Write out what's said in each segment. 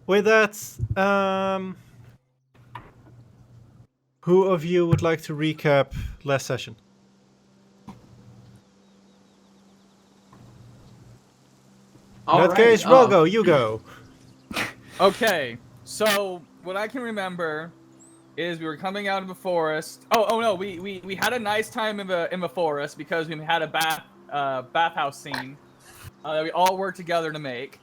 with that, who of you would like to recap last session? In that case, Ralgo, you go. Okay, so what I can remember is we were coming out of the forest. Oh no, we had a nice time in the forest because we had a bathhouse scene that we all worked together to make.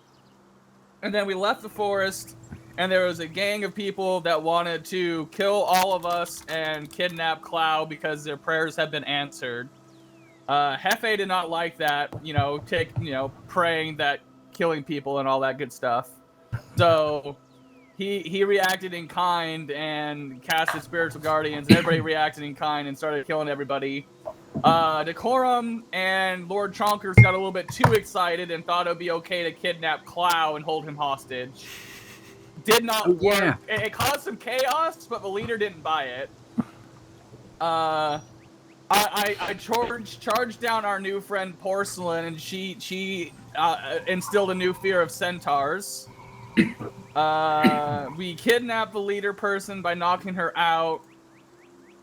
And then we left the forest, and there was a gang of people that wanted to kill all of us and kidnap Cloud because their prayers had been answered. Hephe did not like that, praying that killing people and all that good stuff. So he reacted in kind and casted spiritual guardians, and everybody reacted in kind and started killing everybody. Decorm and Lord Chonkers got a little bit too excited and thought it would be okay to kidnap Clow and hold him hostage. Did not work. Yeah. It caused some chaos, but the leader didn't buy it. I charged down our new friend Porcelain, and she instilled a new fear of centaurs. We kidnapped the leader person by knocking her out.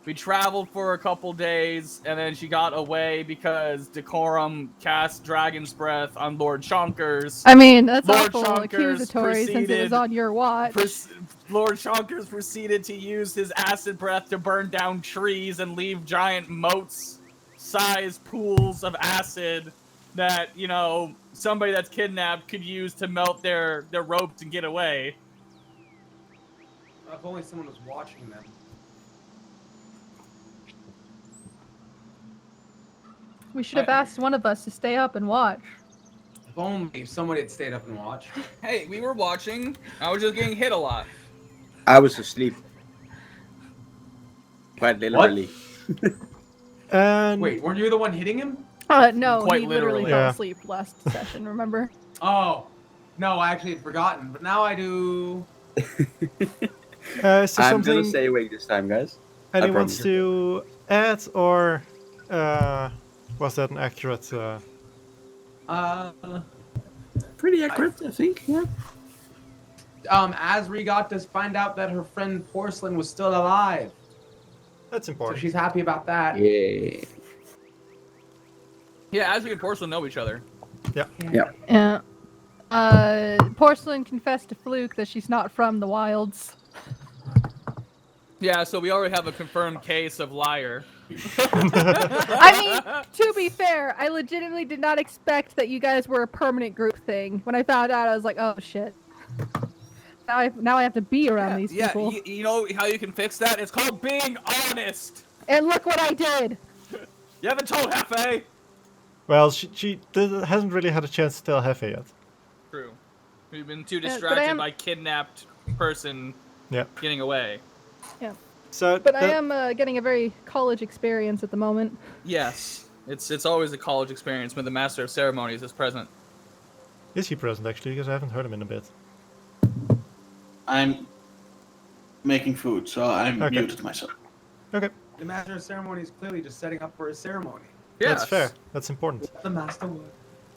We traveled for a couple days, and then she got away because Decorum cast Dragon's Breath on Lord Chonkers. I mean, that's awful accusatory since it was on your watch. Lord Chonkers proceeded to use his acid breath to burn down trees and leave giant moats-sized pools of acid that, somebody that's kidnapped could use to melt their ropes and get away. If only someone was watching them. We should have asked one of us to stay up and watch. If only somebody had stayed up and watched. Hey, we were watching. I was just getting hit a lot. I was asleep. Quite literally. And wait, weren't you the one hitting him? No, he literally fell asleep last session, remember? Oh, no, I actually had forgotten, but now I do. I'm gonna stay awake this time, guys. Anyone wants to add, or was that an accurate? Pretty accurate, I think. Yeah. Asri got to find out that her friend Porcelain was still alive. That's important. So she's happy about that. Yeah. Yeah, Asri and Porcelain know each other. Yeah. Porcelain confessed to Fluke that she's not from the wilds. Yeah, so we already have a confirmed case of liar. I mean, to be fair, I legitimately did not expect that you guys were a permanent group thing. When I found out, I was like, oh shit. Now I have to be around these people. Yeah, you know how you can fix that? It's called being honest. And look what I did. You haven't told Hephe. Well, she hasn't really had a chance to tell Hephe yet. True. We've been too distracted by kidnapped person getting away. Yeah. But I am getting a very college experience at the moment. Yes. It's always a college experience when the Master of Ceremonies is present. Is he present, actually? Because I haven't heard him in a bit. I'm making food, so I'm muted myself. Okay. The Master of Ceremony is clearly just setting up for a ceremony. Yes. That's fair. That's important. The Master would.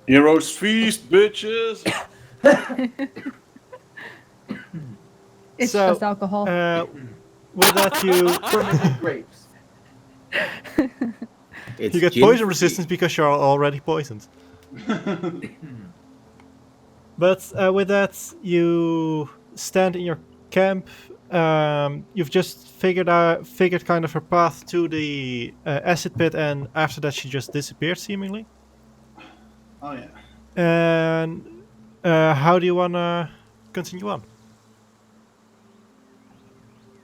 Heroes feast, bitches! It's just alcohol. With that, you grapes. You get poison resistance because you're already poisoned. But with that, you stand in your camp. You've just figured kind of her path to the acid pit, and after that, she just disappeared seemingly. Oh yeah. And how do you wanna continue on?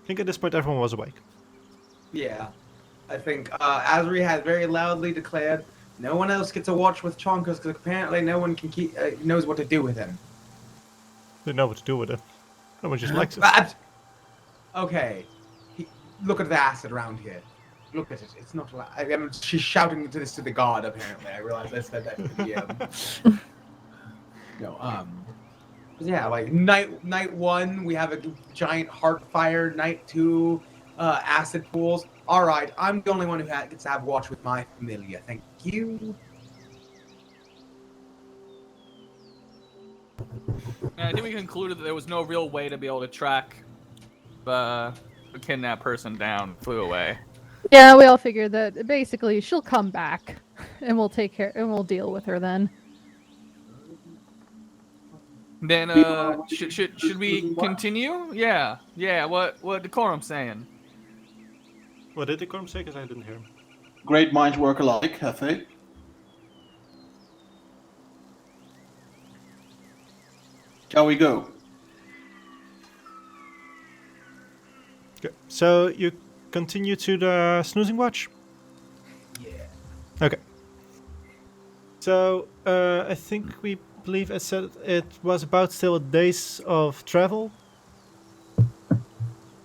I think at this point everyone was awake. Yeah, I think Asri has very loudly declared no one else gets a watch with Chonkers because apparently no one can knows what to do with him. They know what to do with it. No one just likes it. Okay, look at the acid around here. Look at it. It's not allowed. I mean, she's shouting this to the god. Apparently, I realized I said that to the yeah, like night 1 we have a giant heart fire. Night 2, acid pools. All right, I'm the only one who gets to have watch with my familiar. Thank you. And I think we concluded that there was no real way to be able to track the kidnapped person down. Flew away. Yeah, we all figured that basically she'll come back, and we'll take care and we'll deal with her then. Then should we continue? Yeah. What Decorum's saying? What did Decorm say? Because I didn't hear him. Great minds work alike, Hephe. Shall we go? Okay. So you continue to the snoozing watch? Yeah. Okay. So I think we believe it said it was about still a days of travel.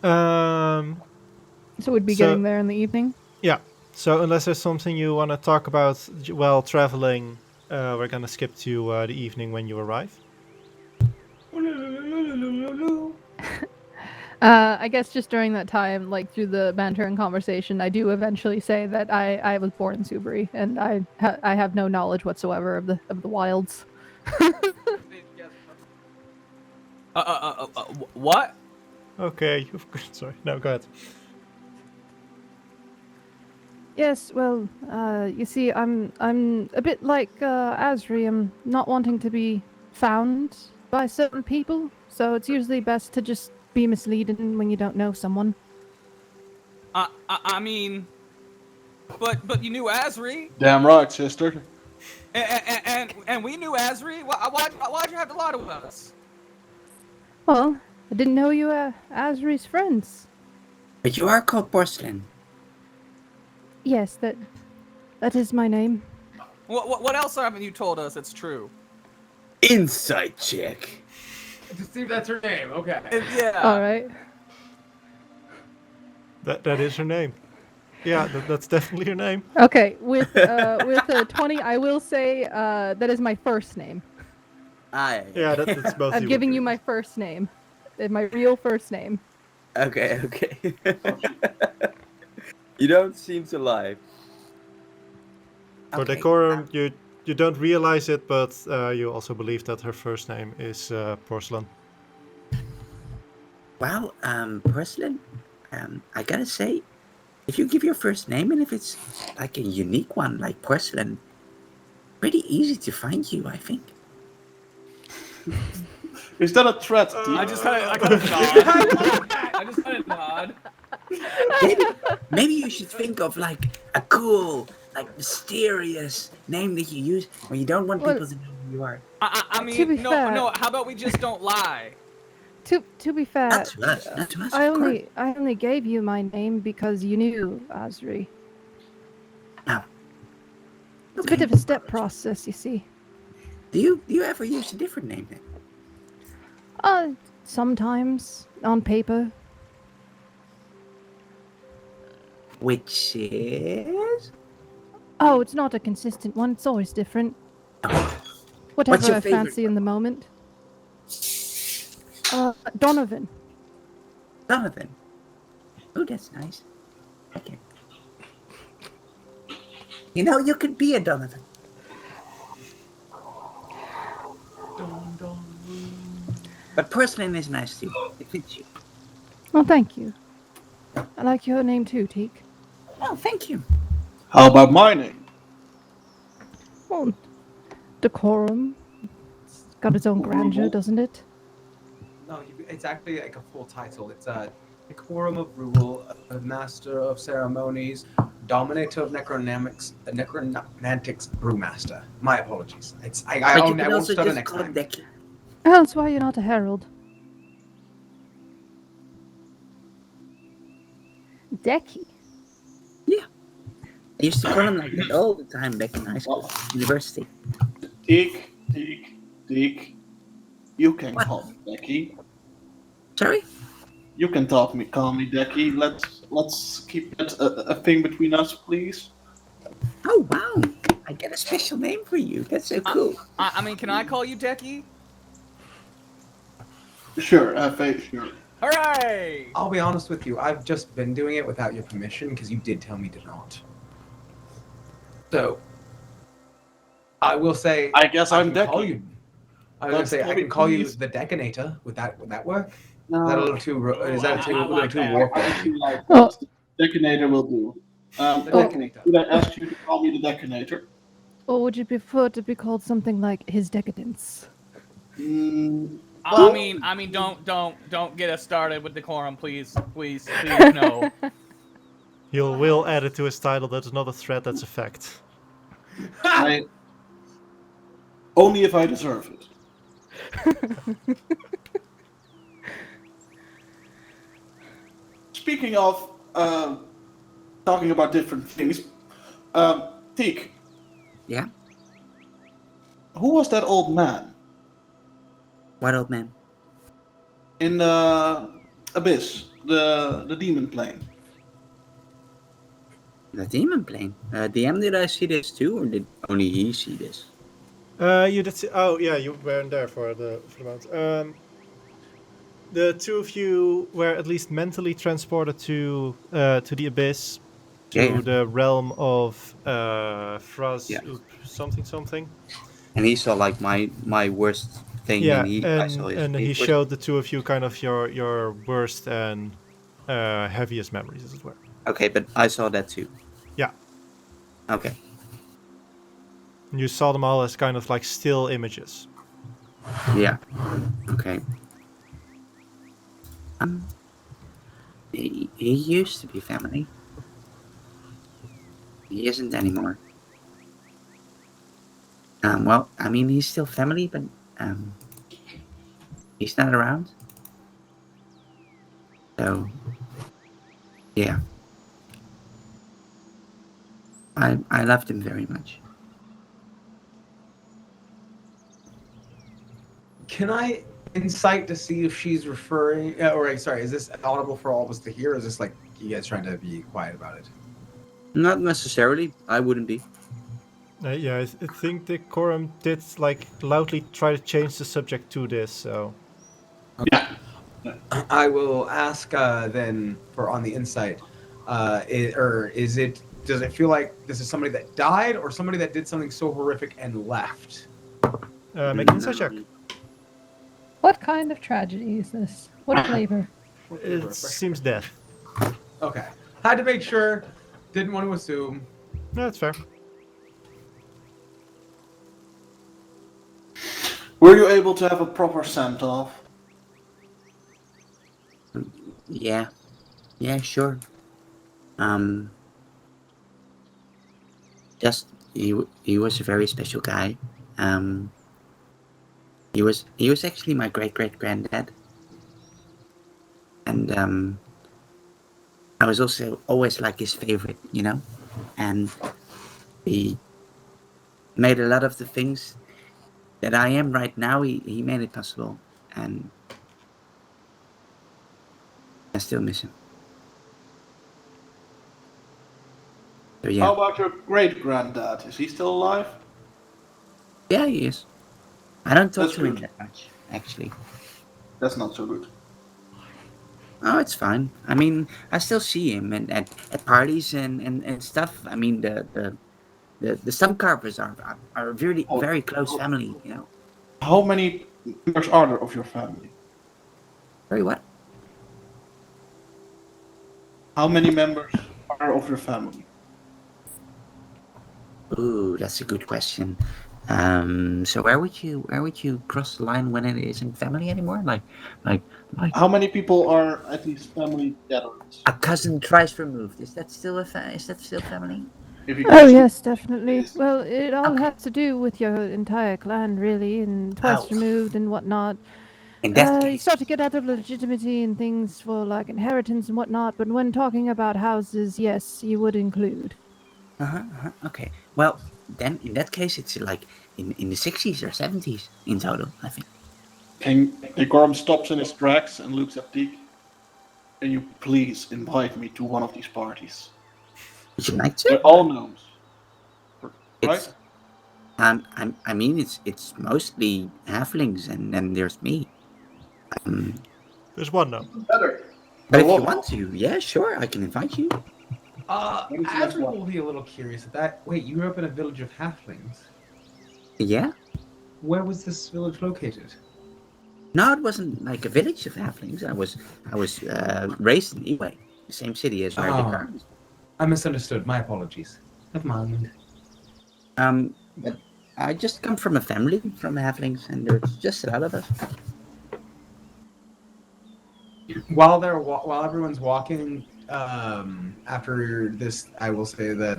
So we'd be So- getting there in the evening. Yeah. So unless there's something you want to talk about while traveling, we're gonna skip to the evening when you arrive. I guess just during that time, like through the banter and conversation, I do eventually say that I was born in Subri, and I have no knowledge whatsoever of the wilds. What? Okay. Sorry. No, go ahead. Yes, well, you see, I'm a bit like Asri. I'm not wanting to be found by certain people, so it's usually best to just be misleading when you don't know someone. I mean, but you knew Asri, Damn right, sister. and we knew Asri. Why'd you have to lie to us? Well, I didn't know you were Asri's friends. But you are called Porcelain. Yes, that is my name. What else haven't you told us that's true? Insight check. To see if that's her name. Okay. Yeah. All right. That is her name. Yeah, that's definitely her name. Okay, with a 20, I will say that is my first name. Yeah, that's both. I'm giving you my first name, my real first name. Okay. You don't seem to lie. For Okay. Decorum, you don't realize it, but you also believe that her first name is Porcelain. Well, Porcelain, I gotta say, if you give your first name and if it's like a unique one, like Porcelain, pretty easy to find you, I think. Is that a threat? I just kind of nod. I just kind of nod. Maybe you should think of like a cool, like mysterious name that you use when you don't want Well- people to know who you are. I To mean, be no. fair- How about we just don't lie? To be fair, Not to us, not to us. I of course. only gave you my name because you knew Asri. It's a bit of a step process, you see. Do you ever use a different name then? Sometimes on paper. Which is? Oh, it's not a consistent one. It's always different. What's Whatever your I favorite fancy in the moment. Donovan. Donovan. Oh, that's nice. Okay. You know, you could be a Donovan. But Porcelain is nice too. It fits you. Well, thank you. I like your name too, Teak. Oh, thank you. How about my name? Well, Decorum. It's got its own grandeur, doesn't it? No, it's actually like a full title. It's a Decorum of Rule, a Master of Ceremonies, Dominator of Necromantics, Brewmaster. My apologies. I But you won't can also stutter just next call time. it Decky. Oh, that's why you're not a herald. Decky. I used to call him like that all the time back in high school, university. Teak. You can What? call me Decky. Sorry? You can call me Decky. Let's keep it a thing between us, please. Oh, wow. I get a special name for you. That's so cool. I mean, can I call you Decky? Sure, Hephe, sure. Hooray! I'll be honest with you. I've just been doing it without your permission because you did tell me to not. So, I will say. I guess I'm can call Decky. you. I was gonna say I Debbie, can call you please. the Deconator. Would that work? No, Is that a little too? Is that I too a little like too that. warped? I actually like Oh. that. Deconator will do. The Oh. Deconator. Could I ask you to call me the Deconator? Or would you prefer to be called something like His Decadence? Mm, I mean, don't get us started with decorum, please, no. He will add it to his title. That's not a threat. That's a fact. I, only if I deserve it. Speaking of talking about different things, Teak, Yeah? who was that old man What old man? in the Abyss, the demon plane? The demon plane. DM, did I see this too, or did only he see this? You did see. Oh yeah, you weren't there for the moment. The two of you were at least mentally transported to the abyss, to Yeah. the realm of Fraz Yeah. something. And he saw like my worst thing, Yeah, I saw his and he worst- showed the two of you kind of your worst and heaviest memories, as it were. Okay, but I saw that too. Yeah. Okay. And you saw them all as kind of like still images. Yeah. Okay. He used to be family. He isn't anymore. Well, I mean, he's still family, but he's not around. So, yeah. I loved him very much. Can I insight to see if she's referring? Or sorry, is this audible for all of us to hear? Or is this like you guys trying to be quiet about it? Not necessarily. I wouldn't be. Yeah, I think Decorm did like loudly try to change the subject to this. So Yeah. I will ask then for on the insight. Is it? Does it feel like this is somebody that died or somebody that did something so horrific and left? make an insight check. What kind of tragedy is this? What flavor? It seems dead. Okay. Had to make sure. Didn't want to assume. No, that's fair. Were you able to have a proper send off? Yeah. Yeah, sure. Just he was a very special guy. He was actually my great granddad. And I was also always like his favorite, you know? And he made a lot of the things that I am right now, he made it possible. And I still miss him. So yeah. How about your great granddad? Is he still alive? Yeah, he is. I don't talk That's to him good. that much, actually. That's not so good. Oh, it's fine. I mean, I still see him at parties and stuff. I mean, the stump carvers are really very close family, you know. How many members are there of your family? Very what? How many members are of your family? Ooh, that's a good question. So where would you cross the line when it isn't family anymore? Like How many people are at these family gatherings? a cousin twice removed. Is that still is that still family? If you Oh can- yes, definitely. Yes. Well, it all Okay. has to do with your entire clan, really, and twice Oh. removed and whatnot. In that You case, start to get other legitimacy and things for like inheritance and whatnot. But when talking about houses, yes, you would include. Okay. Well, then in that case, it's like in the 60s or 70s in total, I think. And Decorm stops in his tracks and looks at Teak. Can you please invite me to one of these parties? Would you like They're to? all gnomes. Right? It's, I mean, it's mostly halflings, and then there's me. There's one now. Better. But if Well, you want to, yeah, sure, I can invite you. What is the next Azra one? will be a little curious at that. Wait, you grew up in a village of halflings? Yeah. where was this village located? No, it wasn't like a village of halflings. I was raised in Eway, the same city as where Oh. Decorm is. I misunderstood. My apologies. Never mind. But I just come from a family from halflings, and there's just a lot of us. While everyone's walking, after this, I will say that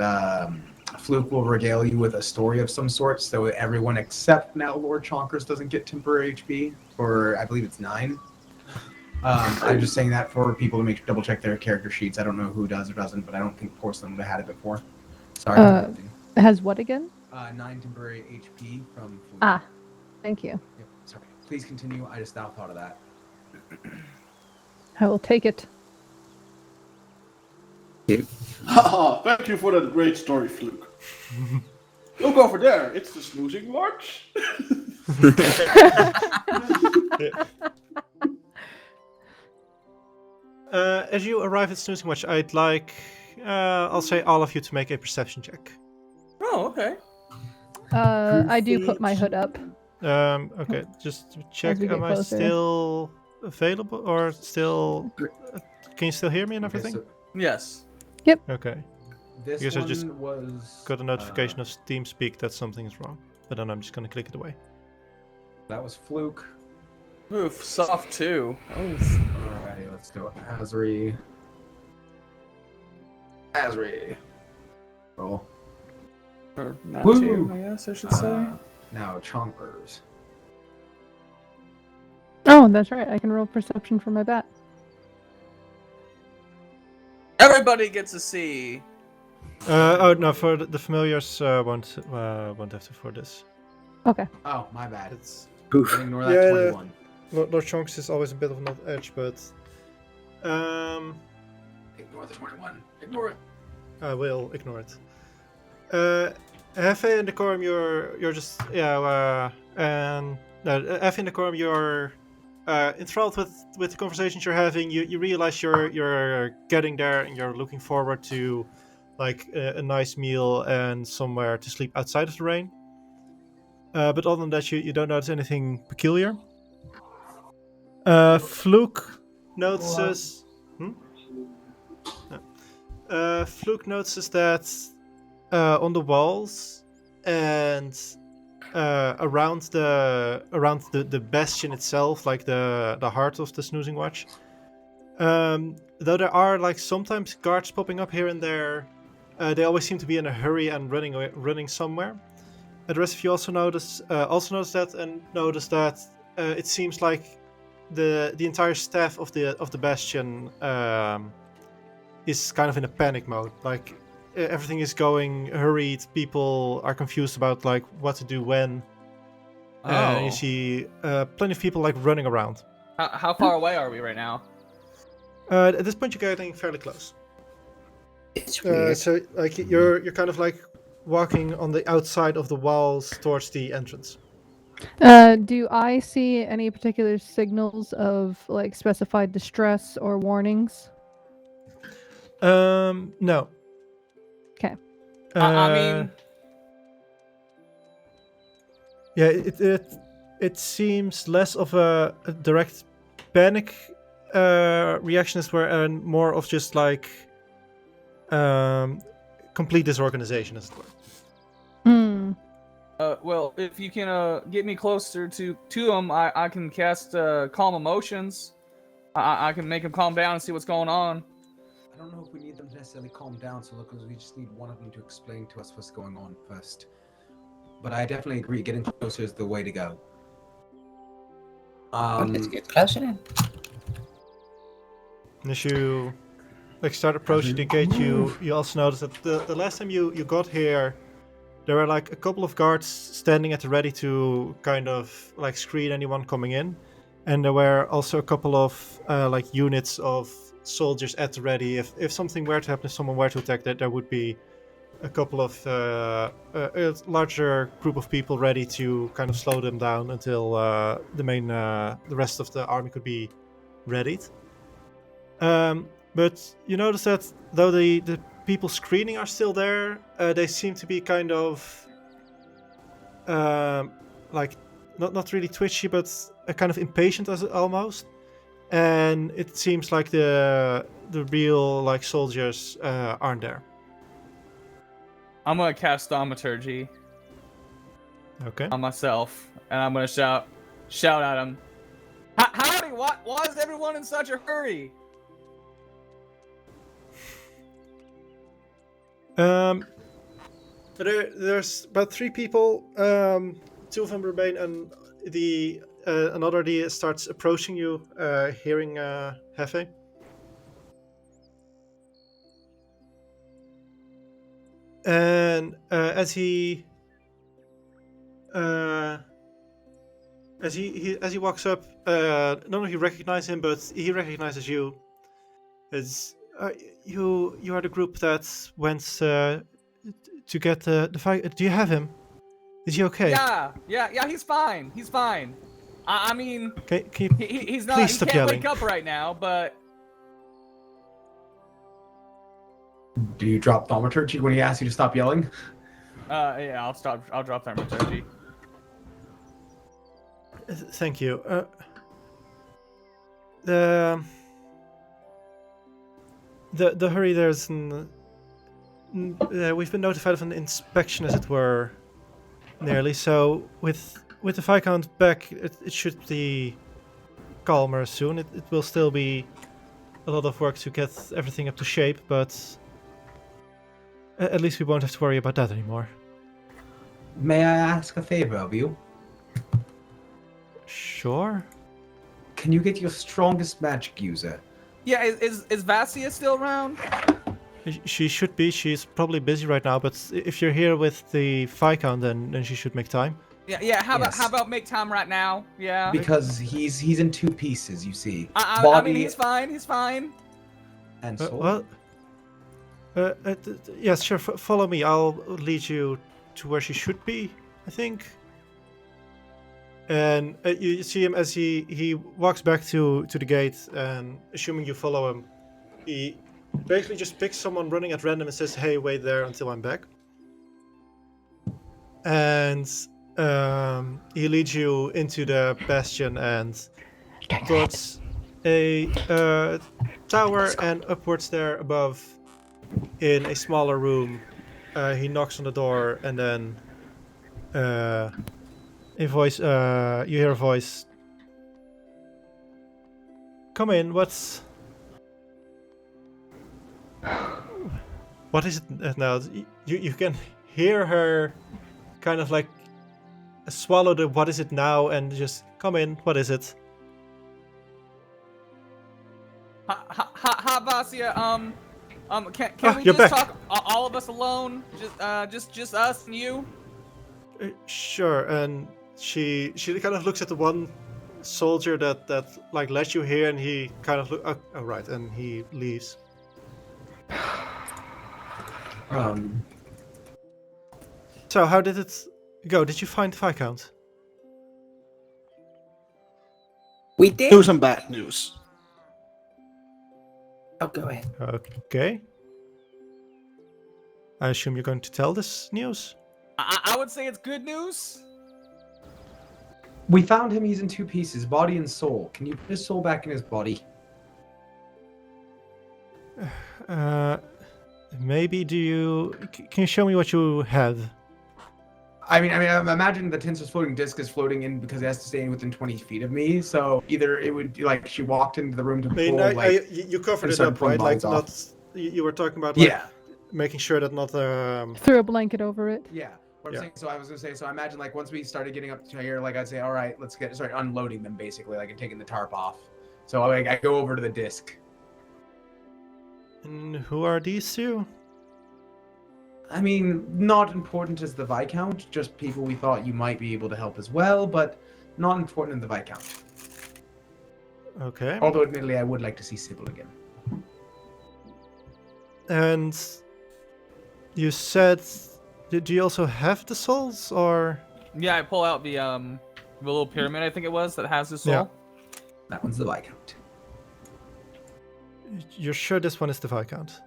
Fluke will regale you with a story of some sort, so everyone except now Lord Chonkers doesn't get temporary HP, or I believe it's 9. I'm just saying that for people to double check their character sheets. I don't know who does or doesn't, but I don't think Porcelain would have had it before. Sorry. It has what again? 9 temporary HP from Fluke. Ah, thank you. Yep, sorry. Please continue. I just now thought of that. I will take it. Haha, thank you for that great story, Fluke. Look over there, it's the snoozing watch. As you arrive at Snoozing Watch, I'd like, I'll say all of you to make a perception check. Oh, okay. I do put my hood up. Okay, just to check, we get am I closer. still available, or still, can you still hear me and everything? Okay, Yes. Okay, this Because I one just was got a notification of TeamSpeak that something is wrong, but then I'm just gonna click it away. that was Fluke. Oof, soft 2. Oof. Alrighty, let's go. Azri. Roll. Or not Woo! 2, I guess I should say. Now Chonkers. Oh, that's right. I can roll perception for my bat. Everybody gets a C. Oh no, for the familiars won't have to for this. Okay. Oh, my bad. It's Ignore that Yeah, 21. Lord Chonks is always a bit of an edge, but Ignore the 21. Ignore it. I will ignore it. Hephe and Decorm, you're just and Hephe and Decorm, you're enthralled with the conversations you're having. You realize you're getting there, and you're looking forward to like a nice meal and somewhere to sleep outside of the rain. But other than that, you don't notice anything peculiar. Fluke notices. Fluke notices that on the walls and around the bastion itself, like the heart of the Snoozing Watch. Though there are like sometimes guards popping up here and there, they always seem to be in a hurry and running somewhere. The rest of you also notice that, and notice that it seems like the entire staff of the bastion is kind of in a panic mode. Like everything is going hurried. People are confused about like what to do when. You see plenty of people like running around. How far away are we right now? At this point, you're getting fairly close. It's weird. So like you're kind of like walking on the outside of the walls towards the entrance. Do I see any particular signals of like specified distress or warnings? No. Okay. I mean, Yeah, it seems less of a direct panic reaction as were, and more of just like complete disorganization, as it were. Hmm. well, if you can get me closer to them, I can cast calm emotions. I can make them calm down and see what's going on. I don't know if we need them to necessarily calm down, so because we just need one of them to explain to us what's going on first. But I definitely agree, getting closer is the way to go. Let's get closer then. And as you like start approaching the gate, you also notice that the last time you got here, there were like a couple of guards standing at the ready to kind of like screen anyone coming in, and there were also a couple of like units of soldiers at the ready. If something were to happen, if someone were to attack, that there would be a couple of a larger group of people ready to kind of slow them down until the rest of the army could be readied. But you notice that though the people screening are still there, they seem to be kind of like not really twitchy, but kind of impatient as almost. And it seems like the real like soldiers aren't there. I'm gonna cast Thaumaturgy Okay. on myself, and I'm gonna shout at him. Howdy! Why is everyone in such a hurry? There's about 3 people. 2 of them remain, and another D starts approaching you, hearing Hephe. And as he walks up, none of you recognize him, but he recognizes you. As you are the group that went to get the fight. Do you have him? Is he okay? Yeah. He's fine. He's fine. I mean, Okay, he's not. please He stop can't yelling. wake up right now, but. Do you drop thaumaturgy when he asks you to stop yelling? Yeah, I'll stop. I'll drop Thaumaturgy. Thank you. The hurry. There's we've been notified of an inspection, as it were, nearly. So with the viscount back, it should be calmer soon. It will still be a lot of work to get everything up to shape, but at least we won't have to worry about that anymore. May I ask a favor of you? Sure. Can you get your strongest magic user? Yeah, is Vassia still around? She should be. She's probably busy right now, but if you're here with the viscount, then she should make time. Yeah. How Yes. about make time right now? Yeah. Because he's in 2 pieces, you see. I mean, he's fine. He's fine. And soul. Well, yes, sure. Follow me. I'll lead you to where she should be, I think. And you see him as he walks back to the gate, and assuming you follow him, he basically just picks someone running at random and says, "Hey, wait there until I'm back." And he leads you into the bastion and towards a tower and upwards there above, in a smaller room. He knocks on the door, and then a voice. You hear a voice. Come in. What is it now? You can hear her kind of like swallow the "what is it now" and just come in. What is it? Hi, Vassia. Can we you're just back. talk all of us alone? Just us and you? Sure. And she kind of looks at the one soldier that like let you here, and he kind of look. Oh, right, and he leaves. So how did it go? Did you find the viscount? We did. Do some bad news. Oh, go ahead. Okay. I assume you're going to tell this news? I would say it's good news. We found him. He's in 2 pieces, body and soul. Can you put his soul back in his body? Maybe can you show me what you have? I mean, I'm imagining the Tinser's floating disc is floating in because it has to stay within 20 feet of me. So either it would be like she walked into the room to pull, you covered it started up, right? pulling Like bodies not. You were talking about like, yeah. making sure that not. Threw a blanket over it. Yeah. What I'm Yeah. saying, so I was gonna say, so I imagine like once we started getting up to here, like I'd say, all right, let's start unloading them basically, like and taking the tarp off. So like I go over to the disc. And who are these 2? I mean, not important as the Viscount, just people we thought you might be able to help as well, but not important in the Viscount. Okay. Although admittedly, I would like to see Sybil again. And you said, do you also have the souls, or? Yeah, I pull out the little pyramid, I think it was, that has his soul. Yeah. That one's the Viscount. You're sure this one is the viscount?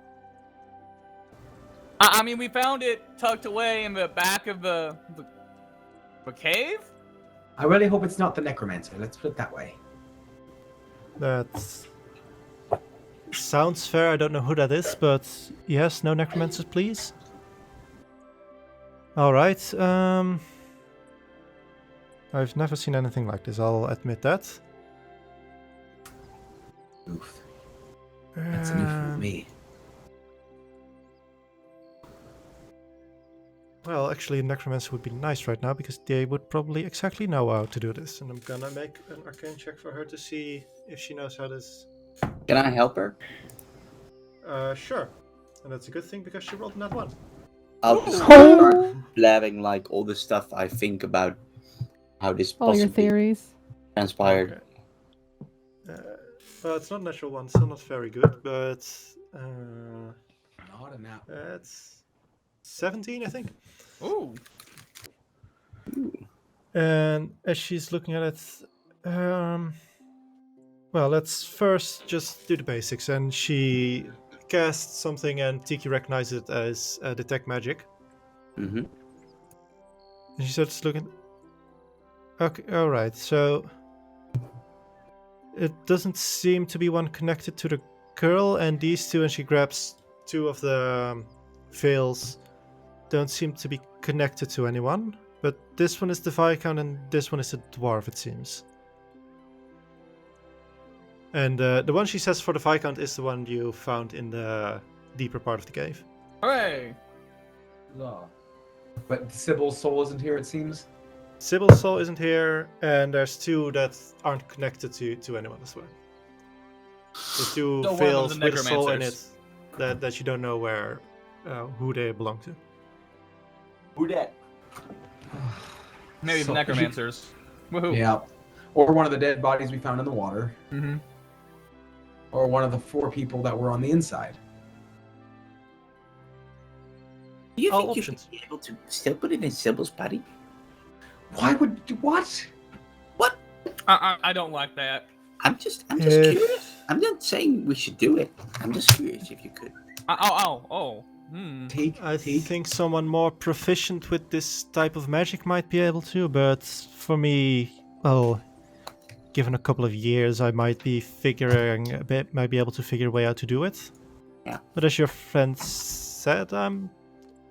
I mean, we found it tucked away in the back of the cave. I really hope it's not the necromancer. Let's put it that way. That sounds fair. I don't know who that is, but yes, no necromancers, please. All right. I've never seen anything like this. I'll admit that. Oof. That's enough for me. Well, actually, a necromancer would be nice right now because they would probably exactly know how to do this. And I'm gonna make an arcane check for her to see if she knows how this. Can I help her? Sure. And that's a good thing because she rolled in that one. I'll just start blabbing like all the stuff I think about how this All your possibly theories. transpired. Okay. Well, it's not natural one, so not very good, but Not enough. that's 17, I think. Ooh. And as she's looking at it, well, let's first just do the basics. And she casts something, and Tiki recognizes it as detect magic. Mm-hmm. And she starts looking. Okay, all right. So it doesn't seem to be one connected to the girl, and these two, and she grabs two of the veils. Don't seem to be connected to anyone, but this one is the viscount and this one is a dwarf, it seems. And the one she says for the viscount is the one you found in the deeper part of the cave. Hooray! But Sybil's soul isn't here, it seems. Sybil's soul isn't here, and there's two that aren't connected to anyone as well. The two So one of veils them's with a soul in it necromancers. that you don't know where who they belong to. Who that? Maybe So- the necromancers. Woohoo. Yeah. Or one of the dead bodies we found in the water. Mm-hmm. Or one of the 4 people that were on the inside. Do you All think options. you should be able to still put it in Sybil's body? Why would... What? I don't like that. I'm just If- curious. I'm not saying we should do it. I'm just curious if you could. Oh. Take. I think someone more proficient with this type of magic might be able to, but for me, well, given a couple of years, I might be might be able to figure a way out to do it. Yeah. But as your friend said, I'm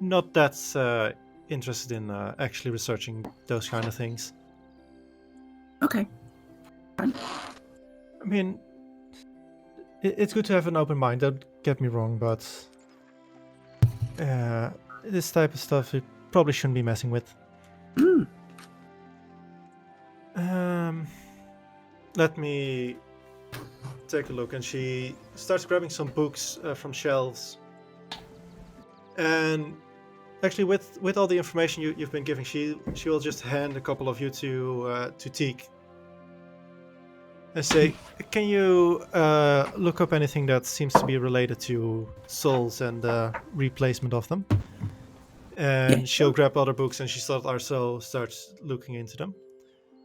not that interested in actually researching those kind of things. Okay. I mean, it's good to have an open mind, don't get me wrong, but this type of stuff you probably shouldn't be messing with. Let me take a look. And she starts grabbing some books from shelves. And actually, with all the information you've been giving, she will just hand a couple of you to Teak. And say, can you look up anything that seems to be related to souls and replacement of them? And Yeah, she'll grab other books and she starts looking into them.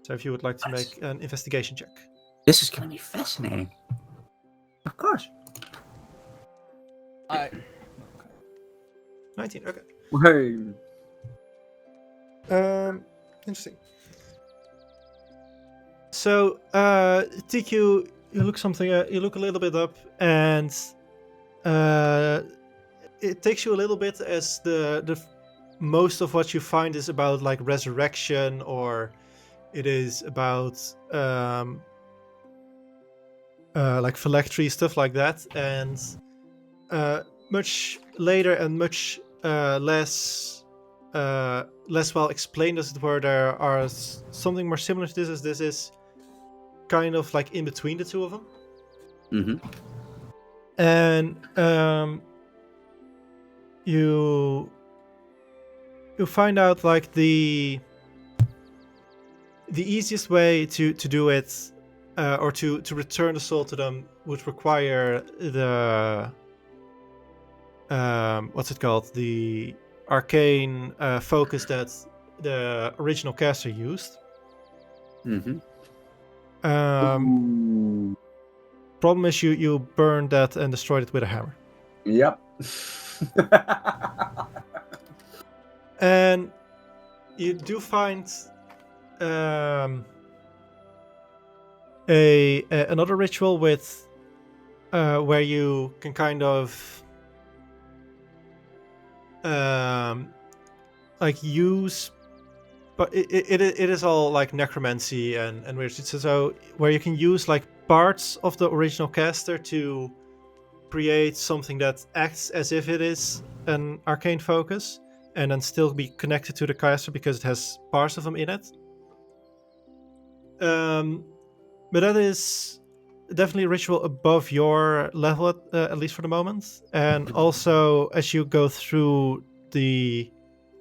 So if you would like to Nice. make an investigation check. This is going to be fascinating. Of course. 19, okay. Hey. Interesting. So, Teak, you look something. You look a little bit up, and it takes you a little bit as the most of what you find is about like resurrection, or it is about like phylactery stuff like that, and much later and much less well explained as it were. There are something more similar to this, as this is kind of like in between the two of them. Mm-hmm. And you find out like the easiest way to do it, or to return the soul to them, would require the what's it called, the arcane focus that the original caster used. Mm-hmm. Problem is you burned that and destroyed it with a hammer. Yep. And you do find another ritual with where you can kind of like use, but it is all like necromancy and weird shit. So where you can use like parts of the original caster to create something that acts as if it is an arcane focus and then still be connected to the caster because it has parts of them in it. But that is definitely a ritual above your level, at least for the moment. And also, as you go through the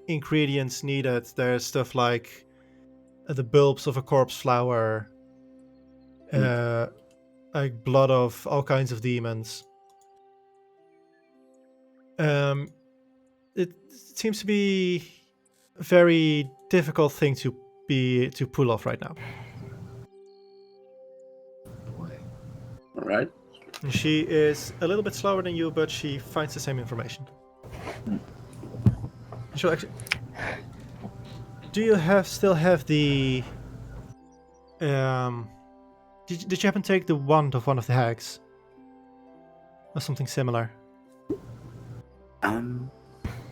ingredients needed, there's stuff like the bulbs of a corpse flower, like blood of all kinds of demons. It seems to be a very difficult thing to pull off right now. All right. She is a little bit slower than you, but she finds the same information. She'll actually. Do you still have the? Did you happen to take the wand of one of the hags, or something similar?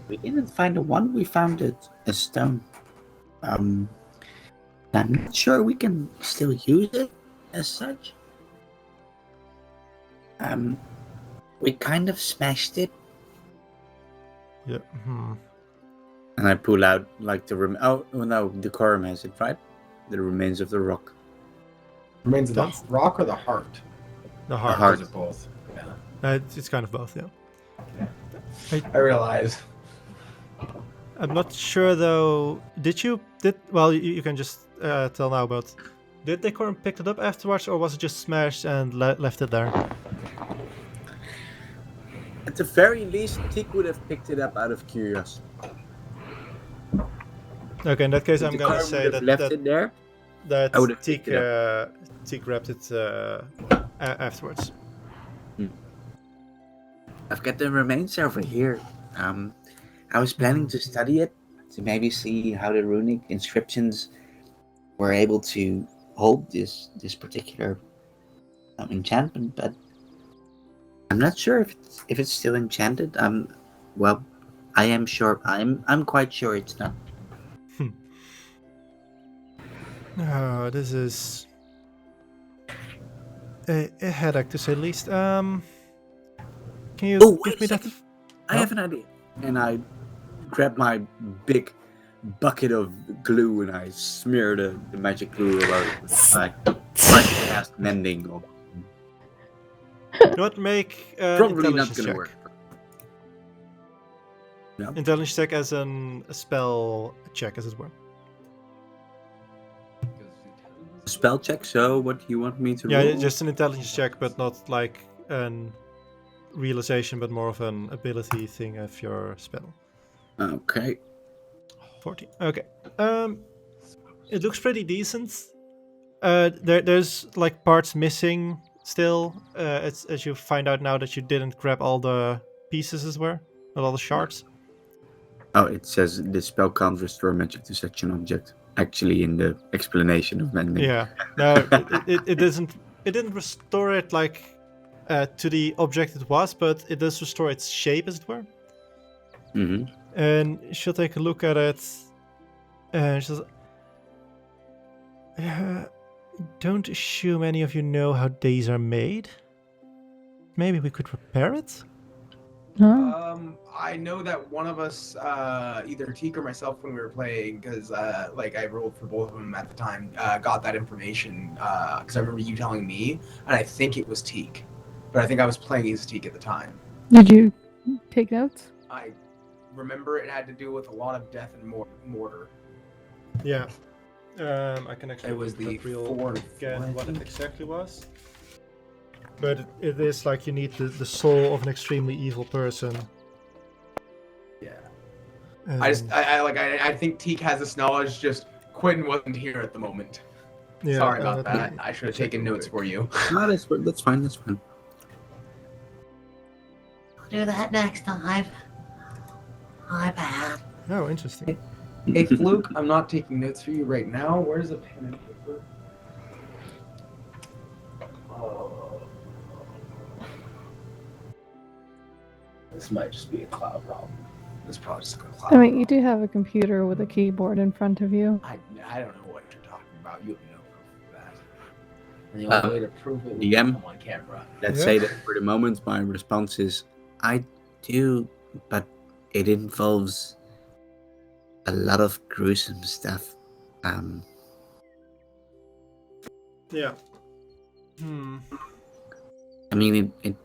We didn't find a wand. We found a stone. I'm not sure we can still use it as such. We kind of smashed it. Yeah. And I pull out like the oh no, Decorm has it, right? The remains of the rock. Remains of the rock or the heart? The heart. The heart. Or is it both? Yeah. It's kind of both, yeah. I realize. I'm not sure though. Well, you can just tell now. But did Decorm pick it up afterwards, or was it just smashed and left it there? At the very least, Teak would have picked it up out of curiosity. Okay, in that case, I'm gonna Decorm say would have left it there. that I would have Teak picked it Teak grabbed it afterwards. I've got the remains over here. I was planning to study it to maybe see how the runic inscriptions were able to hold this particular enchantment, but I'm not sure if it's still enchanted. Well, I am sure. I'm quite sure it's not. Oh, this is a headache to say the least. Can you give me that? I have an idea. And I grab my big bucket of glue and I smear the magic glue all over it. I try to cast mending. Or... Not make Probably not intelligence going to check. work. No? Intelligence check as a spell check, as it were. Spell check, so what do you want me to Yeah, roll? just an intelligence check, but not like an realization, but more of an ability thing of your spell. Okay. 14. Okay. It looks pretty decent. There's like parts missing still. As you find out now that you didn't grab all the pieces as well, all the shards. Oh, it says the spell can't restore magic to such an object. Actually, in the explanation of mending. Yeah. No, it doesn't. It didn't restore it like to the object it was, but it does restore its shape, as it were. Mm-hmm. And she'll take a look at it, and she'll. Don't assume any of you know how these are made. Maybe we could repair it. I know that one of us, either Teak or myself, when we were playing, because like I rolled for both of them at the time, got that information because I remember you telling me, and I think it was Teak, but I think I was playing as Teak at the time. Did you take notes? I remember it had to do with a lot of death and mortar. Yeah. I can actually. It was look the up real 4 and again 4, I what it think. exactly was. But it is like you need the soul of an extremely evil person. Yeah. And I think Teak has this knowledge. Just Quinn wasn't here at the moment. yeah, Sorry about that. I should have taken notes for you. No, that's fine. That's fine. I'll do that next time. My bad. Oh, interesting. Hey, Fluke, I'm not taking notes for you right now. Where's the pen and paper? This might just be a cloud problem. This is probably just a cloud I mean, you problem. do have a computer with a keyboard in front of you. I don't know what you're talking about. You have no proof of that. And the only way to prove it would be DM? come on camera. Let's Yeah. say that for the moment, my response is, I do, but it involves a lot of gruesome stuff. Yeah. Hmm. I mean, it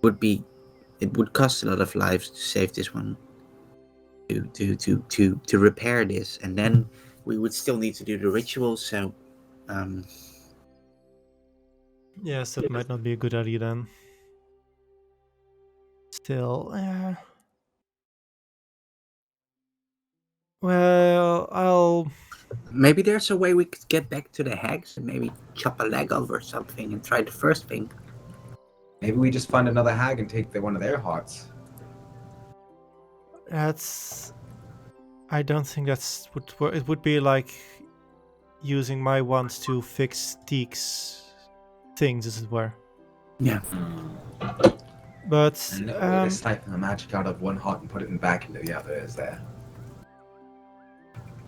would cost a lot of lives to save this one, to repair this, and then we would still need to do the ritual. So, Yes, that might not be a good idea then. Still, well, I'll. maybe there's a way we could get back to the hags and maybe chop a leg off or something and try the first thing. Maybe we just find another hag and take one of their hearts. That's. I don't think that's would work. It would be like using my wands to fix Teak's things, as it were. Yeah. But And no way to siphon the magic out of one heart and put it back into the other, is there?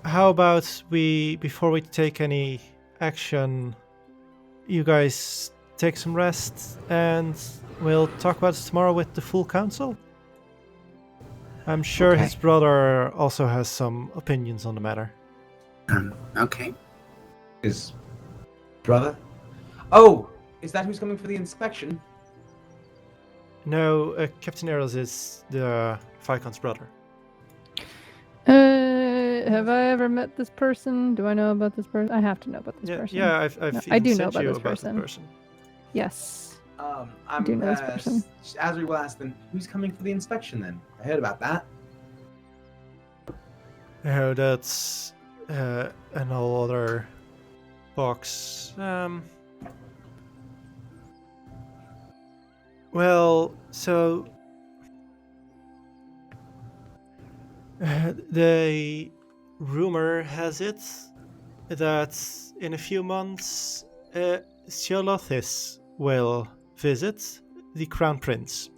how about before we take any action, you guys take some rest and we'll talk about this tomorrow with the full council? I'm sure Okay. his brother also has some opinions on the matter. Okay. His brother? Oh! Is that who's coming for the inspection? No, Captain Earls is the Viscount's brother. Have I ever met this person? Do I know about this person? I have to know about this Yeah, person. yeah, I've No, even I do know sent about you this about person. the person. Yes. I'm do know this person. As we will ask then, who's coming for the inspection then? I heard about that. Oh, that's an whole other box. Well, so the rumor has it that in a few months, Siolothis will visit the Crown Prince.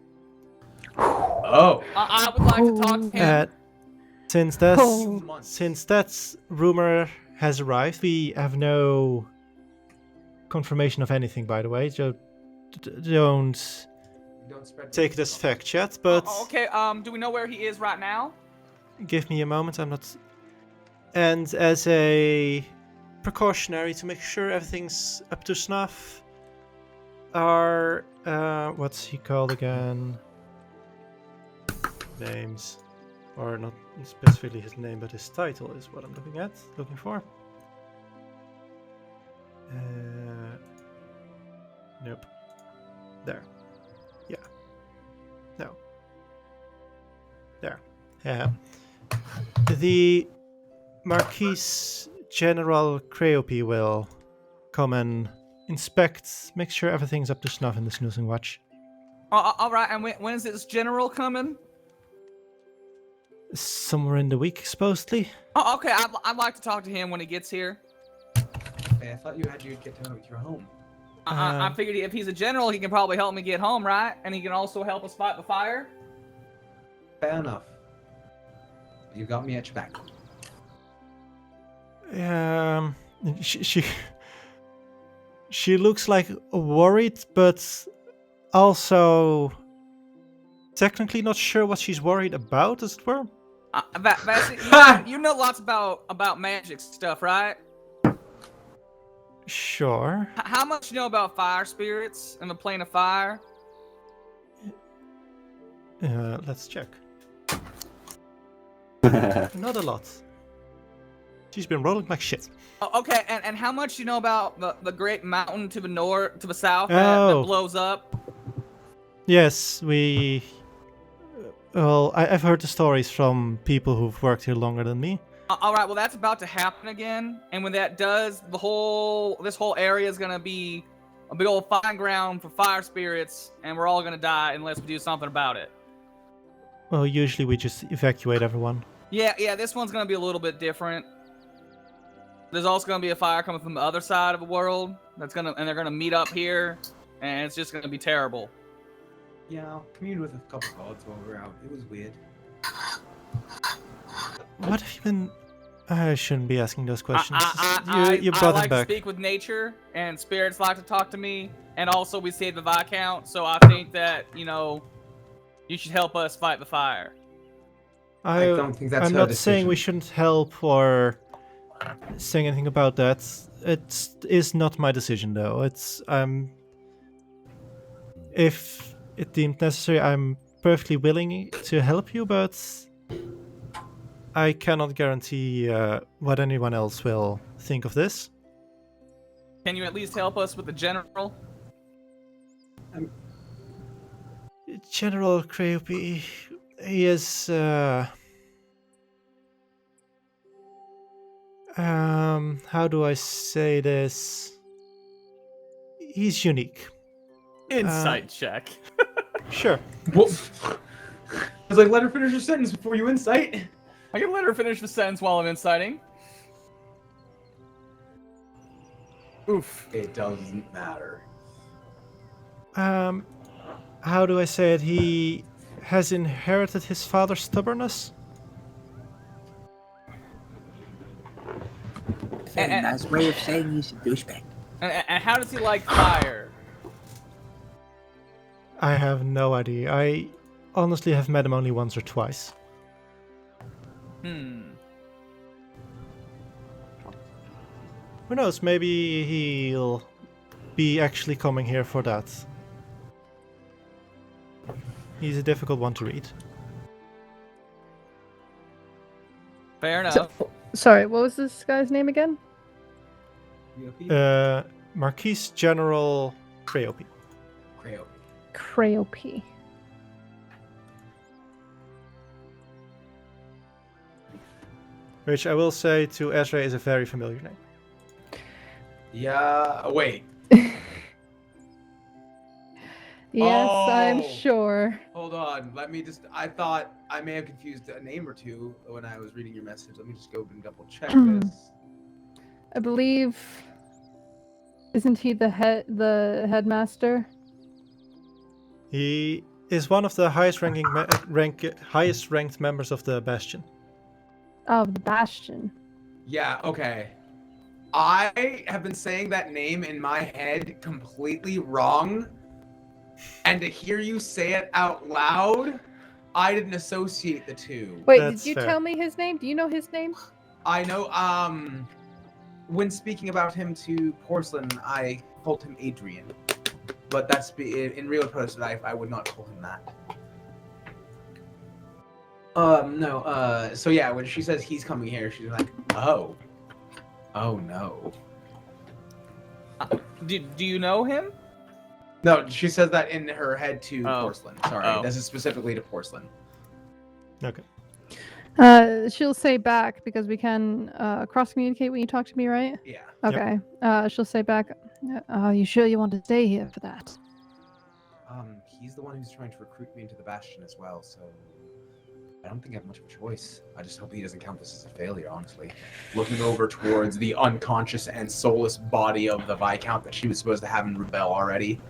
Oh! I would like to talk to him. Since that's Oh. since that rumor has arrived, we have no confirmation of anything. By the way, so don't Don't spread take it as fact yet. But Okay, do we know where he is right now? give me a moment. I'm not. And as a precautionary to make sure everything's up to snuff, our what's he called again? Names, or not specifically his name, but his title is what I'm looking for. Nope. There. Yeah. No. There. Yeah. The Marquis General Creope will come and inspect, make sure everything's up to snuff in the snoozing watch. All right, and when is this general coming? Somewhere in the week, supposedly. Oh, okay, I'd like to talk to him when he gets here. Hey, I thought you'd get to know your home. I figured if he's a general, he can probably help me get home, right? And he can also help us fight the fire. Fair enough. You got me at your back. She looks like worried, but also technically not sure what she's worried about, as it were. You know lots about magic stuff, right? Sure. How much you know about fire spirits and the plane of fire? Let's check. Not a lot. She's been rolling like shit. Oh, okay, and how much you know about the great mountain to the south that Oh. blows up? Yes, well, I've heard the stories from people who've worked here longer than me. All right, well that's about to happen again, and when that does, this whole area is gonna be a big old fine ground for fire spirits, and we're all gonna die unless we do something about it. Well, usually we just evacuate everyone. Yeah, this one's gonna be a little bit different. There's also gonna be a fire coming from the other side of the world and they're gonna meet up here, and it's just gonna be terrible. Yeah, I'll commune with a couple gods while we're out. It was weird. What have you been? I shouldn't be asking those questions. You I brought like him back. to speak with nature, and spirits like to talk to me, and also we saved the viscount, so I think that you should help us fight the fire. I don't think that's I'm her not decision. saying we shouldn't help or saying anything about that. It is not my decision, though. It's if it deemed necessary, I'm perfectly willing to help you, but I cannot guarantee what anyone else will think of this. Can you at least help us with the general? General Creopy, he is how do I say this? He's unique. Insight check. Sure. What? I was like, let her finish her sentence before you incite. I can let her finish the sentence while I'm inciting. Oof. It doesn't matter. How do I say it? He has inherited his father's stubbornness. Very nice way of saying he's a douchebag. And how does he like fire? I have no idea. I honestly have met him only once or twice. Who knows? Maybe he'll be actually coming here for that. He's a difficult one to read. Fair enough. Sorry, what was this guy's name again? Marquise General Creopy. Creopy. Which I will say to Ezra is a very familiar name. Yeah, wait. Yes, Oh. I'm sure. Hold on. Let me just. I thought I may have confused a name or two when I was reading your message. Let me just go and double check this. I believe. Isn't he the headmaster? He is one of the highest ranked members of the Bastion. Oh, the Bastion. Yeah, okay. I have been saying that name in my head completely wrong. And to hear you say it out loud, I didn't associate the two. Wait, That's did you fair. tell me his name? Do you know his name? I know, when speaking about him to Porcelain, I called him Adrian. But that's in real person life, I would not call him that. No, so yeah, when she says he's coming here, she's like, oh no. Do you know him? No, she says that in her head to Oh. Porcelain. Sorry, Oh. this is specifically to Porcelain. Okay. She'll say back because we can cross communicate when you talk to me, right? Yeah. Okay. She'll say back. You sure you want to stay here for that? He's the one who's trying to recruit me into the Bastion as well, so I don't think I have much of a choice. I just hope he doesn't count this as a failure, honestly. Looking over towards the unconscious and soulless body of the Viscount that she was supposed to have in Rebel already.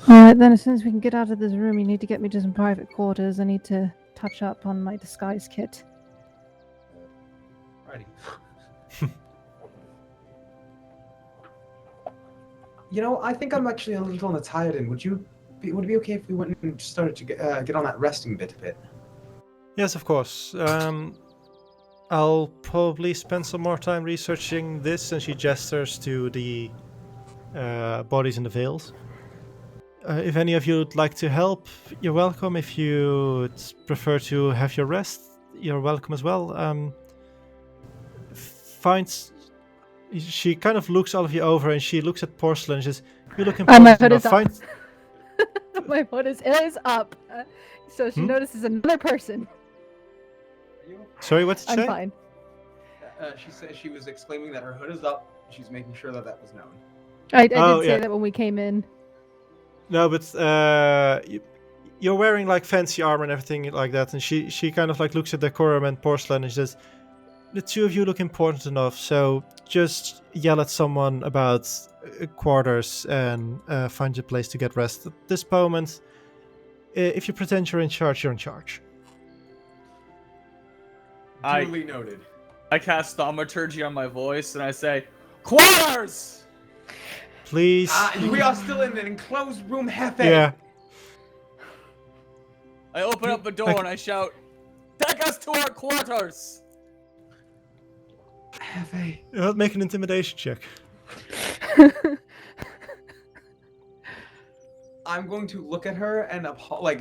Alright, then as soon as we can get out of this room, you need to get me to some private quarters. I need to touch up on my disguise kit. Alrighty. You know, I think I'm actually a little on the tired end. Would it be okay if we went and started to get on that resting bit a bit? Yes, of course. I'll probably spend some more time researching this, and she gestures to the bodies in the veils. If any of you would like to help, you're welcome. If you prefer to have your rest, you're welcome as well. She kind of looks all of you over, and she looks at Porcelain and says, "You look my important hood enough. is up. Find." My hood is up. So she notices another person. Sorry, what did you I'm say? fine. She said she was exclaiming that her hood is up. She's making sure that that was known. I did Oh, say yeah. that when we came in. No, but you're wearing like fancy armor and everything like that, and she kind of like looks at Decorum and Porcelain and she says, "The two of you look important enough, so just yell at someone about quarters and find a place to get rest. At this moment, if you pretend you're in charge, you're in charge." Duly noted. I cast thaumaturgy on my voice and I say, "Quarters!" Please. We are still in an enclosed room, Hephe. Yeah. I open up the door and I shout, "Take us to our quarters!" Hephe. Make an intimidation check. I'm going to look at her and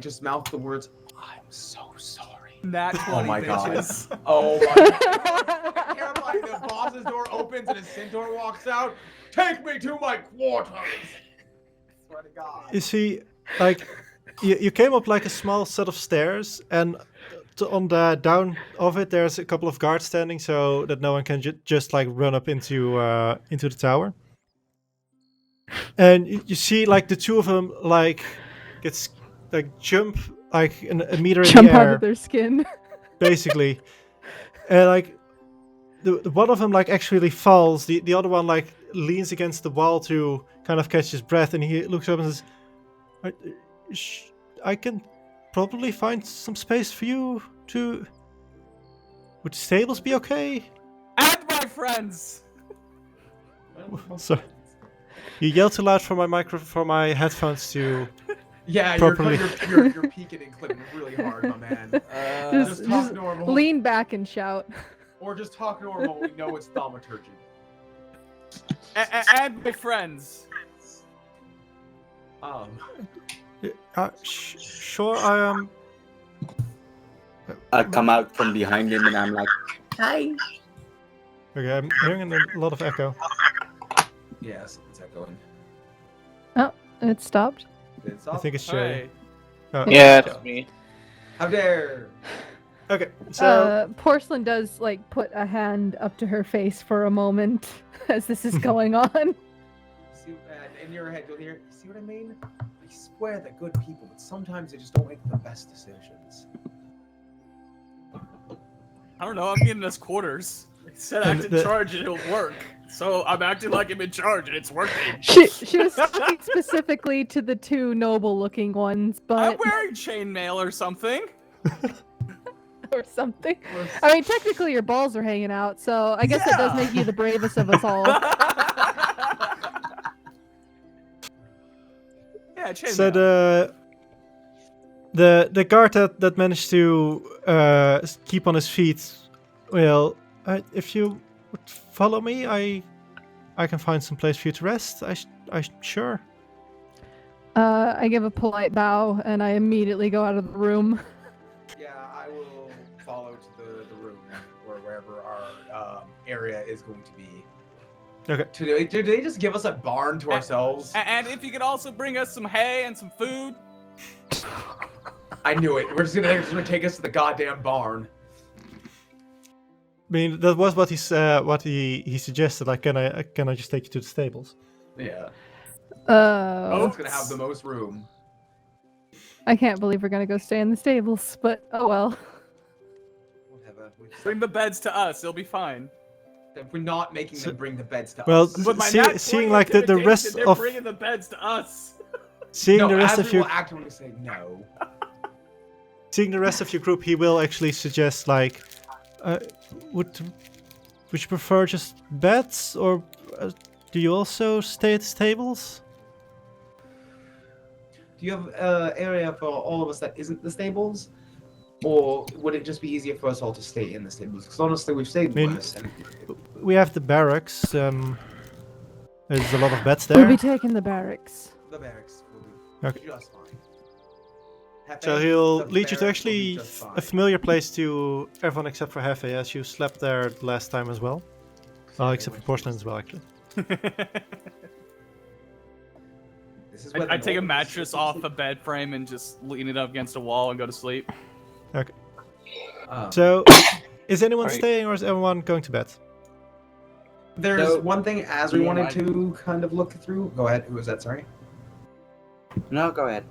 just mouth the words, "I'm so sorry." Nat 20, Oh my god. bitches. Oh my god. Terrifying. The boss's door opens and a centaur walks out. "Take me to my quarters." Swear to God. You see, like, you came up like a small set of stairs, and on the down of it, there's a couple of guards standing so that no one can just like run up into the tower. And you see, like, the two of them like jump like a meter in Jump the out air, of their skin. basically, and like the one of them like actually falls. The other one like leans against the wall to kind of catch his breath, and he looks up and says, "I can probably find some space for you to. Would the stables be okay?" And my friends! So you yell too loud for my headphones to. Yeah, Properly. you're peeking and clipping really hard, my man. Just talk normal. lean back and shout. Or just talk normal. We know it's thaumaturgy. And my friends. Sure, I am. I come out from behind him and I'm like, hi. Okay, I'm hearing a lot of echo. Yes, it's echoing. Oh, it stopped. It's I off. think it's Shay. Hey. Oh, Yeah, it's me. How dare! Okay, so Porcelain does like put a hand up to her face for a moment as this is going on. See, in your head, you'll hear, "See what I mean? I swear they're good people, but sometimes they just don't make the best decisions." I don't know, I'm getting us quarters. It said act in charge and it'll work. So I'm acting like I'm in charge and it's working. She was talking specifically to the two noble-looking ones, I'm but wearing chainmail or something. or something. I mean, technically your balls are hanging out, so I guess that does make you the bravest of us all. Yeah, chainmail. So the guard that managed to keep on his feet, well, if you would follow me, I can find some place for you to rest. I sure. I give a polite bow and I immediately go out of the room. Yeah, I will follow to the room or wherever our area is going to be. Okay. Did they just give us a barn to ourselves? And if you could also bring us some hay and some food. I knew it. They're just gonna take us to the goddamn barn. I mean, that was what he suggested. Like, can I just take you to the stables? Yeah. Oh, It's gonna have the most room. I can't believe we're gonna go stay in the stables, but oh well. Whatever. Bring the beds to us, it'll be fine. We're not making them bring the beds to Well, us. With my See- nat seeing 20 like the rest intimidation, they're of bringing the beds to us. seeing No, the rest as of we you will act when we say no. seeing the rest of your group, he will actually suggest like, would you prefer just beds, or do you also stay at the stables? Do you have area for all of us that isn't the stables? Or would it just be easier for us all to stay in the stables? Because honestly, we've stayed worse. And We have the barracks. There's a lot of beds We'll there. be taking the barracks. the barracks will be Okay. just fine. So Hephe, he'll the lead you to barracks will be actually just fine. a familiar place to everyone except for Hephe, as you slept there the last time as well. Well, except for Porcelain as well, actually. This is where the I take a nobles mattress sleep. off a bed frame and just lean it up against a wall and go to sleep. Okay. Um, So, is anyone Alright. staying, or is everyone going to bed? There's So- one thing as we Yeah, wanted I- to kind of look through. Go ahead. Who was that? Sorry. No, go ahead.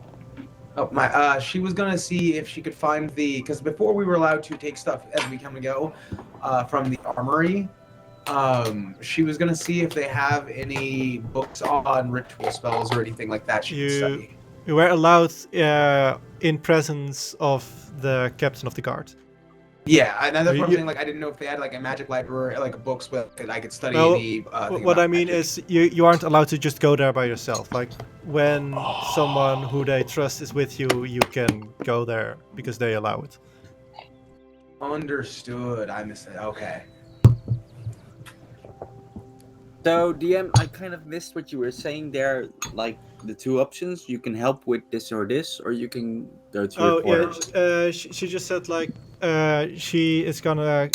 Oh my! She was gonna see if she could find because before we were allowed to take stuff as we come and go, from the armory. She was gonna see if they have any books on ritual spells or anything like that she could study. You were allowed in presence of the captain of the guard. Yeah, and that's what I'm You- saying. Like, I didn't know if they had like a magic library, like books with I could study Well, any. Thing what about I mean magic. is you aren't allowed to just go there by yourself. Like when someone who they trust is with you, you can go there because they allow it. Understood. I missed it. Okay. So DM, I kind of missed what you were saying there. Like the two options, you can help with this or this, or you can go to your quarters. Yeah. She just said like she is gonna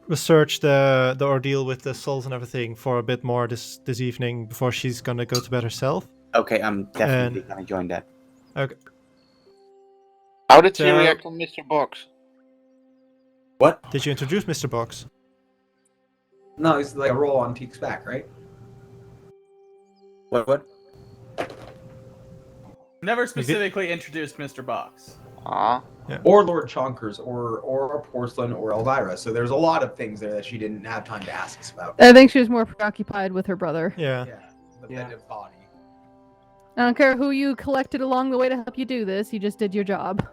research the ordeal with the souls and everything for a bit more this evening before she's gonna go to bed herself. Okay, I'm definitely gonna join that. Okay. How did she So- react on Mr. Box? What? Did you introduce Mr. Box? No, it's like a roll on Teak's back, right? What? Never specifically introduced Mr. Box. Ah. Or Lord Chonkers, or Porcelain, or Elvira. So there's a lot of things there that she didn't have time to ask us about. I think she was more preoccupied with her brother. Yeah. Yeah, the bed of body. I don't care who you collected along the way to help you do this. You just did your job.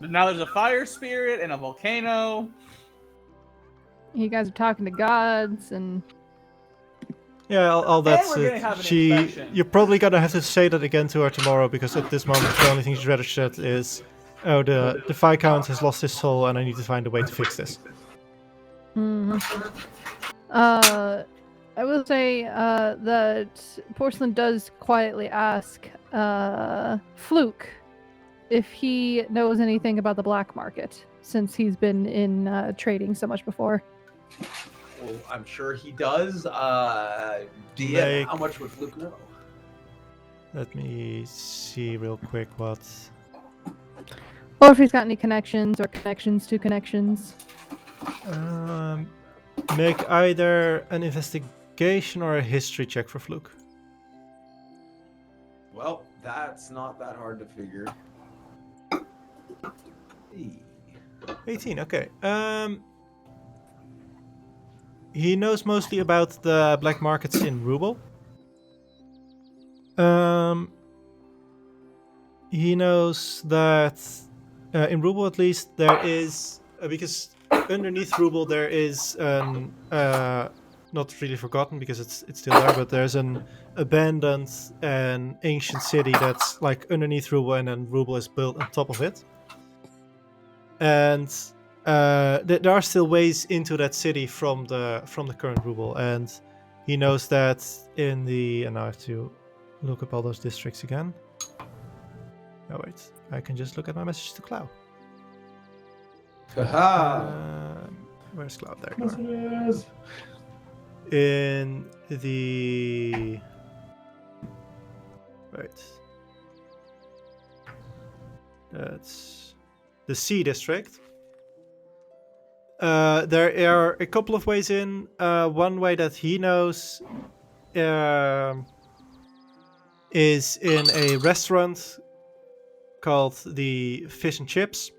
But now there's a fire spirit and a volcano. You guys are talking to gods and Yeah, all that's we're gonna it. have an inspection. You're probably gonna have to say that again to her tomorrow because at this moment the only thing she's registered is, oh, the viscount has lost his soul and I need to find a way to fix this. I will say that Porcelain does quietly ask Fluke if he knows anything about the black market, since he's been in trading so much before. Well, I'm sure he does. DM, Like- how much would Fluke know? Let me see real quick what. Or if he's got any connections or connections to connections. Make either an investigation or a history check for Fluke. Well, that's not that hard to figure. 18, okay. He knows mostly about the black markets in Ruble. He knows that in Ruble at least there is because underneath Ruble there is an not really forgotten because it's still there, but there's an abandoned and ancient city that's like underneath Ruble, and then Ruble is built on top of it. And there are still ways into that city from the current Ruble, and he knows that in the. And now I have to look up all those districts again. Oh wait, I can just look at my message to Cloud. Haha. Where's Cloud? There you are. In the. Right. That's the C district. There are a couple of ways in. One way that he knows is in a restaurant called the Fish and Chips.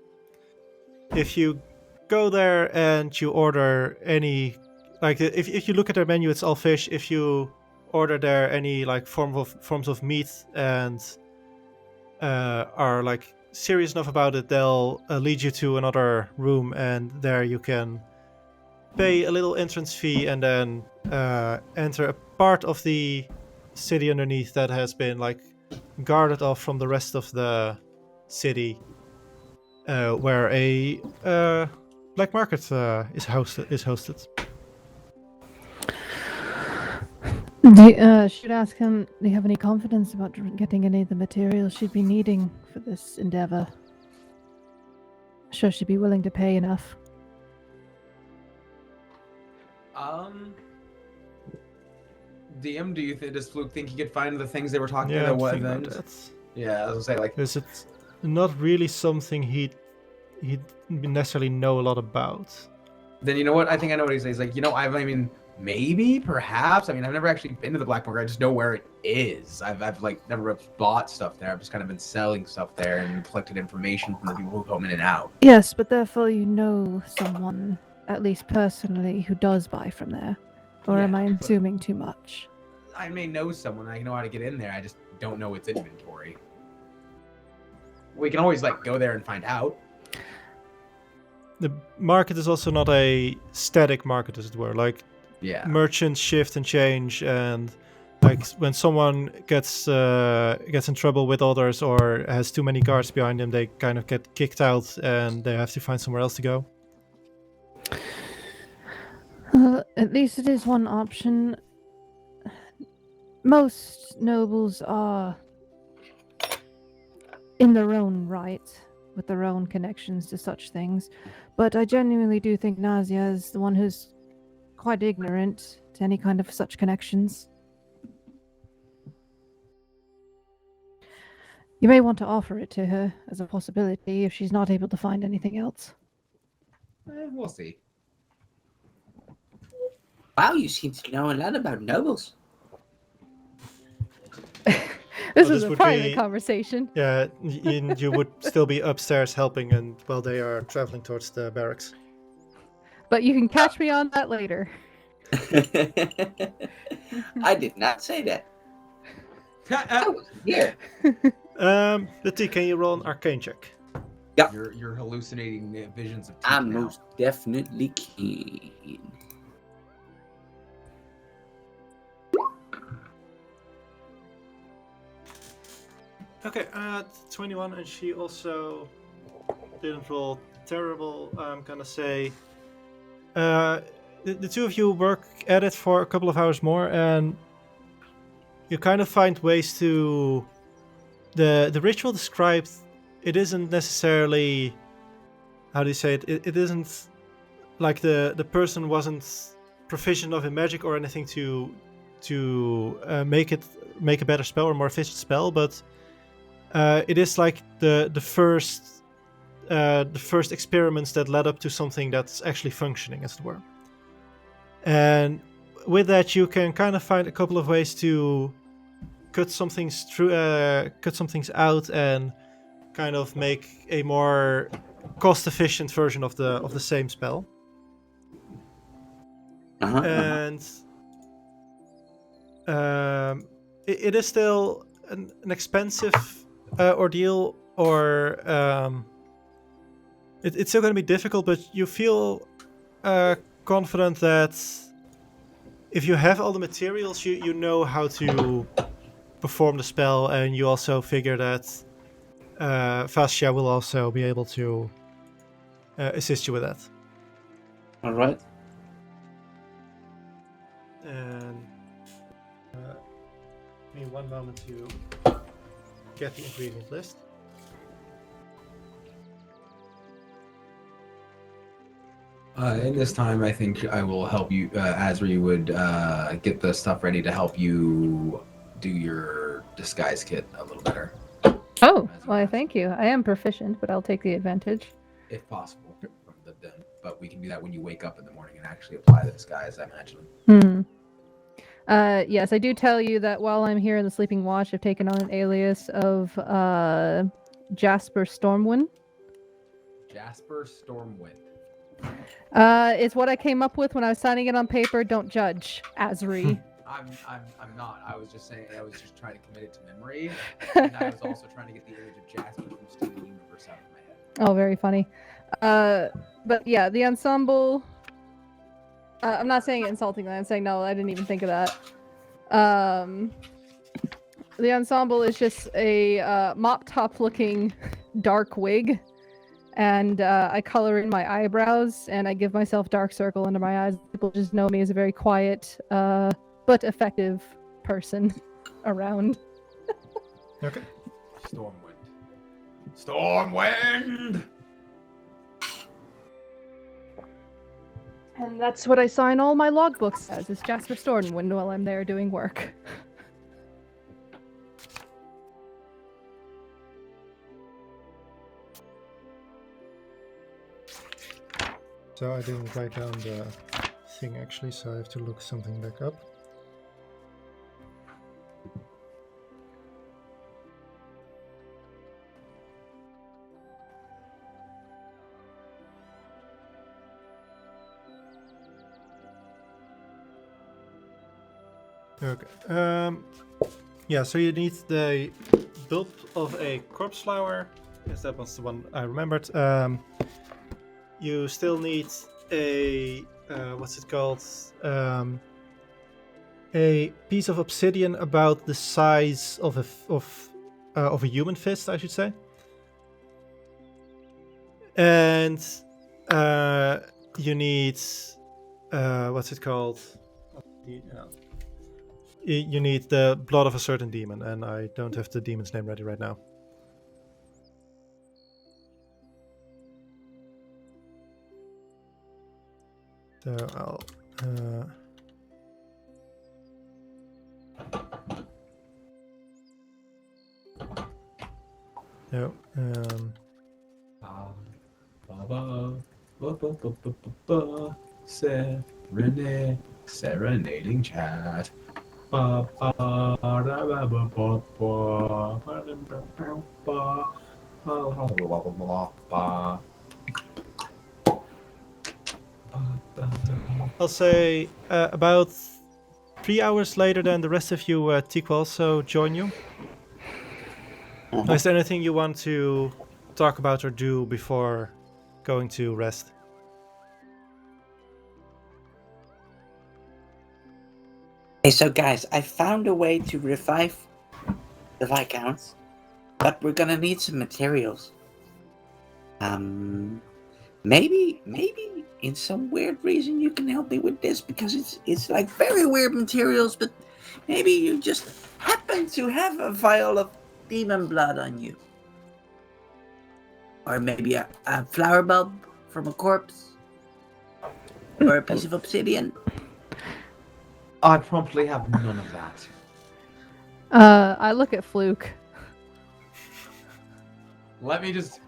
If you go there and you order any, like if you look at their menu, it's all fish. If you order there any like forms of meat and are like serious enough about it, they'll lead you to another room, and there you can pay a little entrance fee and then enter a part of the city underneath that has been like guarded off from the rest of the city, where a black market is hosted. Should ask him, do you have any confidence about getting any of the materials she'd be needing for this endeavor? Sure she'd be willing to pay enough. DM, does Fluke think he could find the things they were talking Yeah, about? I'm What thinking about events? that. Yeah, I was gonna say like. Is it not really something he'd necessarily know a lot about? Then you know what? I think I know what he's saying. He's like, I mean, Maybe, perhaps. I mean, I've never actually been to the Black Market. I just know where it is. I've like never bought stuff there. I've just kind of been selling stuff there and collected information from the people who come in and out. Yes, but therefore you know someone, at least personally, who does buy from there. Or am I Yeah, but- assuming too much? I may know someone. I know how to get in there. I just don't know its inventory. We can always like go there and find out. The market is also not a static market, as it were. Like, Yeah. merchants shift and change, and like when someone gets in trouble with others or has too many guards behind them, they kind of get kicked out and they have to find somewhere else to go. At least it is one option. Most nobles are in their own right, with their own connections to such things, but I genuinely do think Nazia is the one who's quite ignorant to any kind of such connections. You may want to offer it to her as a possibility if she's not able to find anything else. We'll see. Wow, you seem to know a lot about nobles. This Well, is this a would private be- conversation. Yeah, you would still be upstairs helping, and while they are traveling towards the barracks. But you can catch me on that later. I did not say that. I wasn't here. The T, can you roll an arcane check? You're hallucinating visions of Teak I'm now. most definitely keen. Okay, 21, and she also didn't roll terrible, I'm gonna say. The two of you work at it for a couple of hours more, and you kind of find ways to... The ritual described, it isn't necessarily... How do you say it? It isn't like the person wasn't proficient of in magic or anything to make a better spell or more efficient spell, but it is like the first experiments that led up to something that's actually functioning, as it were. And with that, you can kind of find a couple of ways to cut some things out and kind of make a more cost-efficient version of the same spell. And it is still an expensive ordeal, or it's still going to be difficult, but you feel confident that if you have all the materials, you know how to perform the spell, and you also figure that Vasya will also be able to assist you with that. All right. And give me one moment to get the ingredient list. In this time, I think I will help you. Asri would get the stuff ready to help you do your disguise kit a little better, Oh, well, thank you. I am proficient, but I'll take the advantage. if possible. But we can do that when you wake up in the morning and actually apply the disguise, I imagine. Yes, I do tell you that while I'm here in the Sleeping Watch, I've taken on an alias of Jasper Stormwind. Jasper Stormwind. It's what I came up with when I was signing it on paper. Don't judge, Asri. I'm not. I was just saying. I was just trying to commit it to memory, and I was also trying to get the image of Jasper from Steven Universe out of my head. Oh, very funny. But yeah, the ensemble. I'm not saying it insultingly. I'm saying no. I didn't even think of that. The ensemble is just a mop top looking dark wig, and I color in my eyebrows, and I give myself dark circle under my eyes. People just know me as a very quiet but effective person around. Okay. Stormwind. And that's what I sign all my logbooks as, is Jasper Stormwind while I'm there doing work. So I didn't write down the thing actually, so I have to look something back up. Okay. Yeah, so you need the bulb of a corpse flower. Yes, that was the one I remembered. You still need a what's it called? A piece of obsidian about the size of a human fist, I should say. And you need what's it called? You need the blood of a certain demon, and I don't have the demon's name ready right now. So I'll. No. Serenading chat. I'll say about 3 hours later, then the rest of you, Teak will also join you. Is there anything you want to talk about or do before going to rest? Hey, so guys, I found a way to revive the viscounts, but we're gonna need some materials. Maybe in some weird reason you can help me with this, because it's like very weird materials, but maybe you just happen to have a vial of demon blood on you. Or maybe a flower bulb from a corpse. Or a piece of obsidian. I promptly have none of that. I look at Fluke. Let me just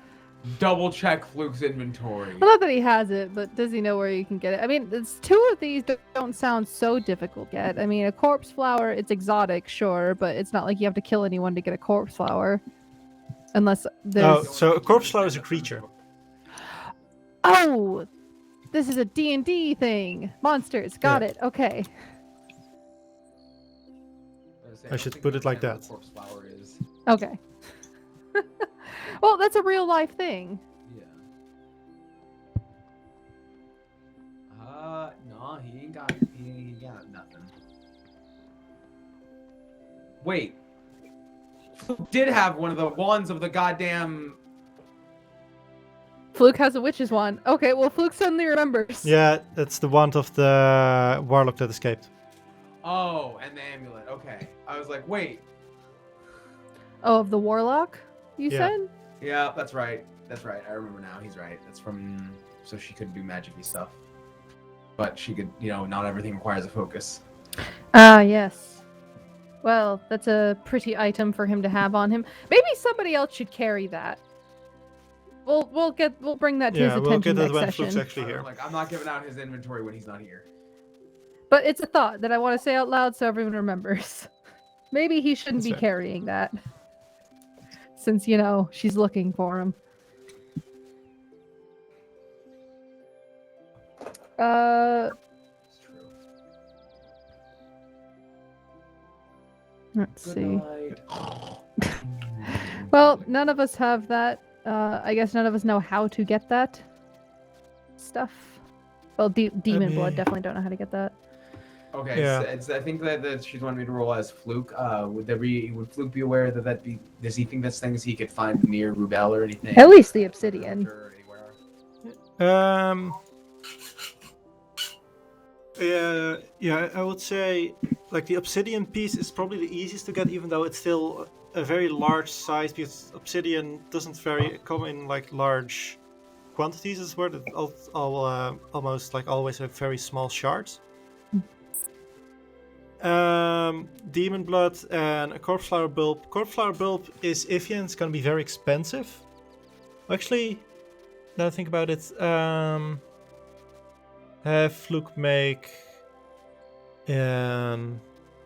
double check Fluke's inventory. Well, not that he has it, but does he know where you can get it? I mean, it's two of these don't sound so difficult yet. I mean, a corpse flower, it's exotic, sure, but it's not like you have to kill anyone to get a corpse flower. Unless there's... Oh, so a corpse flower is a creature. Oh! This is a D&D thing. Monsters. Got it. Okay. I should put it like that. Corpse flower is. Okay. Well, that's a real life thing. Yeah. No, he ain't got nothing. Wait. Fluke did have one of the wands of the goddamn. Fluke has a witch's wand. Okay, well, Fluke suddenly remembers. Yeah, that's the wand of the warlock that escaped. Oh, and the amulet. Okay. I was like, wait. Oh, of the warlock, you Yeah. said? Yeah, that's right. That's right. I remember now. He's right. That's from. So she couldn't do magic-y stuff. But she could, not everything requires a focus. Ah, yes. Well, that's a pretty item for him to have on him. Maybe somebody else should carry that. We'll bring that to his Yeah, we'll attention get that next when session. Fluke's actually here. I'm not giving out his inventory when he's not here. But it's a thought that I want to say out loud so everyone remembers. Maybe he shouldn't That's be fair. carrying that. Since, she's looking for him. It's true. Let's Good see. night. Well, none of us have that. I guess none of us know how to get that stuff. Well, demon blood, mean- definitely don't know how to get that. Okay, Yeah. so I think that she's wanting me to roll as Fluke. Would Fluke be aware that does he think that's things he could find near Rubel or anything? At least the obsidian. Or anywhere? Yeah, I would say like the obsidian piece is probably the easiest to get, even though it's still a very large size, because obsidian doesn't come in like large quantities as well. It almost like always have very small shards. Demon blood and a corpse flower bulb. Corpse flower bulb is iffy and it's gonna be very expensive. Actually, now I think about it, have Fluke make an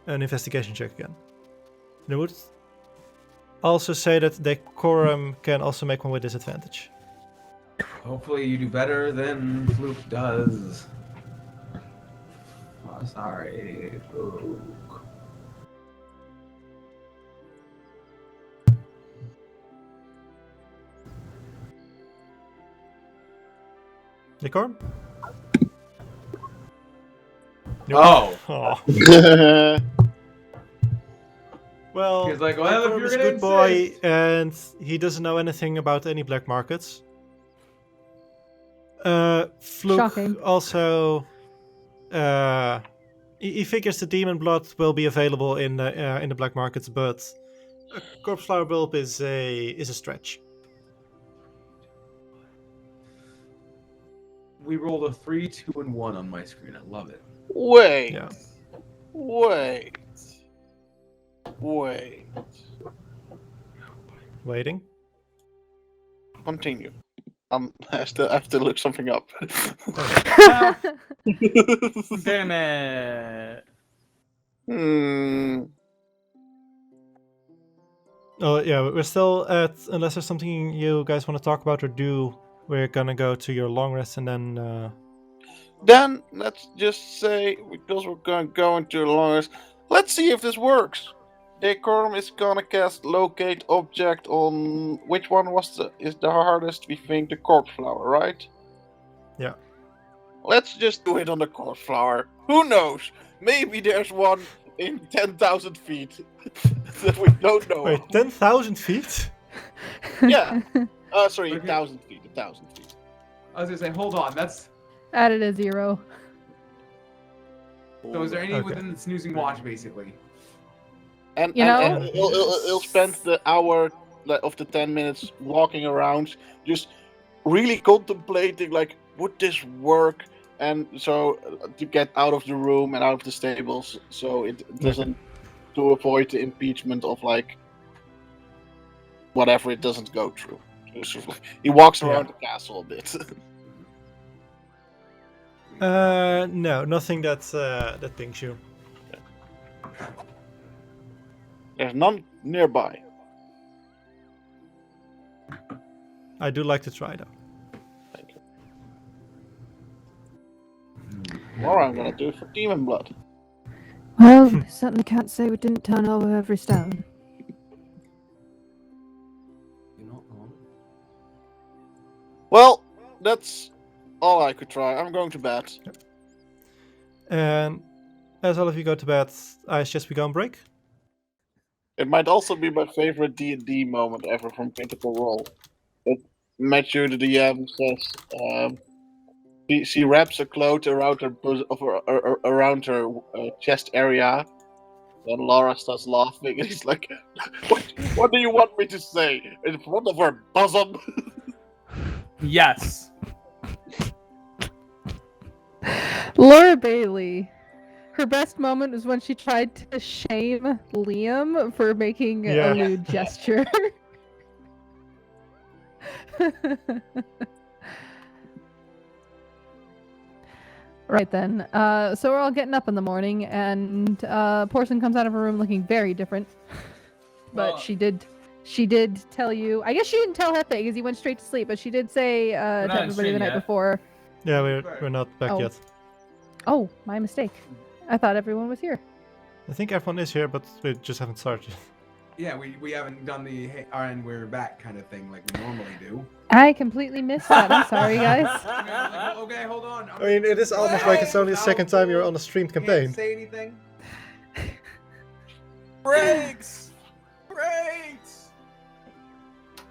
investigation check again. And I would also say that Decorm can also make one with disadvantage. Hopefully you do better than Fluke does. Oh, sorry, Fluke. Decorm? Oh. Oh. Well, He's like, well, if Decorm you're is a gonna good boy, insist. and he doesn't know anything about any black markets. Fluke Shocking. also, he figures the demon blood will be available in the black markets, but a corpse flower bulb is a stretch. We rolled a 3, 2, and 1 on my screen. I love it. Wait. Yeah. Wait. Waiting. Continue. I have to look something up. Damn it. Oh yeah, we're still at, unless there's something you guys want to talk about or do, we're gonna go to your long rest and then Then let's just say, because we're going to go into the longest, let's see if this works. Decorm is gonna cast locate object on which one is the hardest? We think the corpse flower, right? Yeah. Let's just do it on the corpse flower. Who knows? Maybe there's one in 10,000 feet that we don't know. Wait, 10,000 feet? Yeah. Sorry, Okay. 1,000 feet. 1,000 feet. I was gonna say, hold on. That's Added a 0. so. Is there any Okay. within the snoozing watch, basically? And, You and know? he'll spend the hour of the 10 minutes walking around, just really contemplating, like, would this work? And so to get out of the room and out of the stables, so it doesn't, to avoid the impeachment of like whatever it doesn't go through. He walks around the castle a bit. No, nothing that pings you. There's none nearby. I do like to try though. Thank you. Or I'm gonna do it for demon blood. Well, we certainly can't say we didn't turn over every stone. You're not wrong. Well, that's all I could try. I'm going to bed. And as all of you go to bed, I suggest we go on break. It might also be my favorite D&D moment ever from Critical Role. That Matthew, the DM, says she wraps a cloth around her around her chest area. Then Laura starts laughing, and he's like, "What do you want me to say in front of her bosom?" Yes. Laura Bailey. Her best moment was when she tried to shame Liam for making Yeah. a lewd gesture. Right then. So we're all getting up in the morning, and Porson comes out of her room looking very different. But Well- she did tell you. I guess she didn't tell Hephe because he went straight to sleep. But she did say to not in everybody stream the night yet. before. Yeah, we're not back Oh. yet. Oh, my mistake. I thought everyone was here. I think everyone is here, but we just haven't started. Yeah, we haven't done the hey, and we're back kind of thing like we normally do. I completely missed that. I'm sorry, guys. Like, okay, hold on. I mean, it is almost like it's only the second time you're on a streamed campaign. Can't say anything. Breaks! Breaks!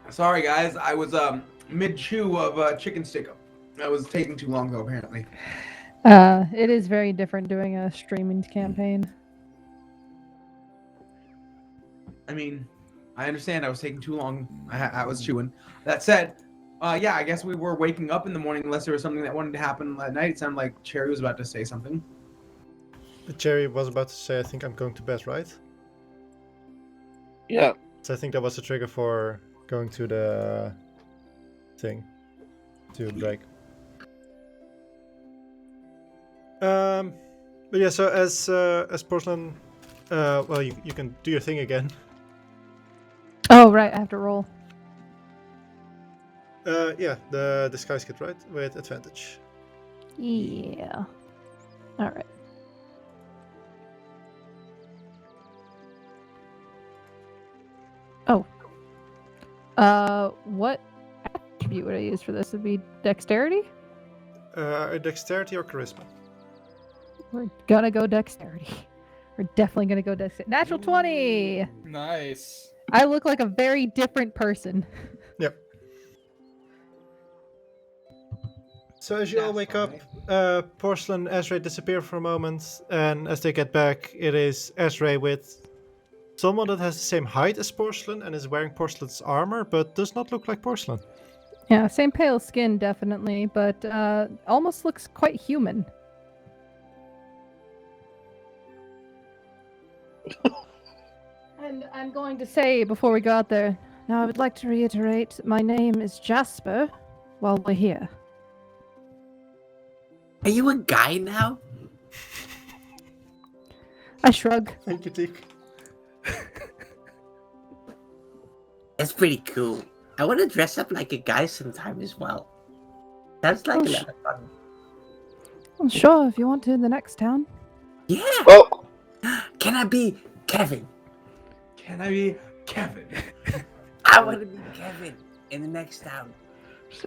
Sorry, guys. I was mid chew of chicken stick. That was taking too long, though. Apparently. It is very different doing a streaming campaign. I mean, I understand I was taking too long. I was chewing. That said, yeah, I guess we were waking up in the morning unless there was something that wanted to happen at night. It sounded like Cherry was about to say something. Cherry was about to say, I think I'm going to bed, right? Yeah. So I think that was the trigger for going to the thing. To break. But yeah, so as porcelain, well, you can do your thing again. Oh, right, I have to roll. Yeah, the disguise kit, right, with advantage. Yeah. All right. Oh. What attribute would I use for this? Would be dexterity? Dexterity or charisma. We're gonna go dexterity. We're definitely gonna go dexterity. Natural 20! Nice. I look like a very different person. Yep. So as you all That's wake fine. up, Porcelain, Ezra disappear for a moment, and as they get back, it is Ezra with someone that has the same height as Porcelain and is wearing Porcelain's armor, but does not look like Porcelain. Yeah, same pale skin, definitely, but almost looks quite human. And I'm going to say before we go out there, now I would like to reiterate my name is Jasper while we're here. Are you a guy now? I shrug. Thank you, Teak. That's pretty cool. I want to dress up like a guy sometime as well. Sounds like Oh, a lot of fun. Well, sure, if you want to in the next town. Yeah. Well, Can I be Kevin? Can I be Kevin? I want to be Kevin in the next town.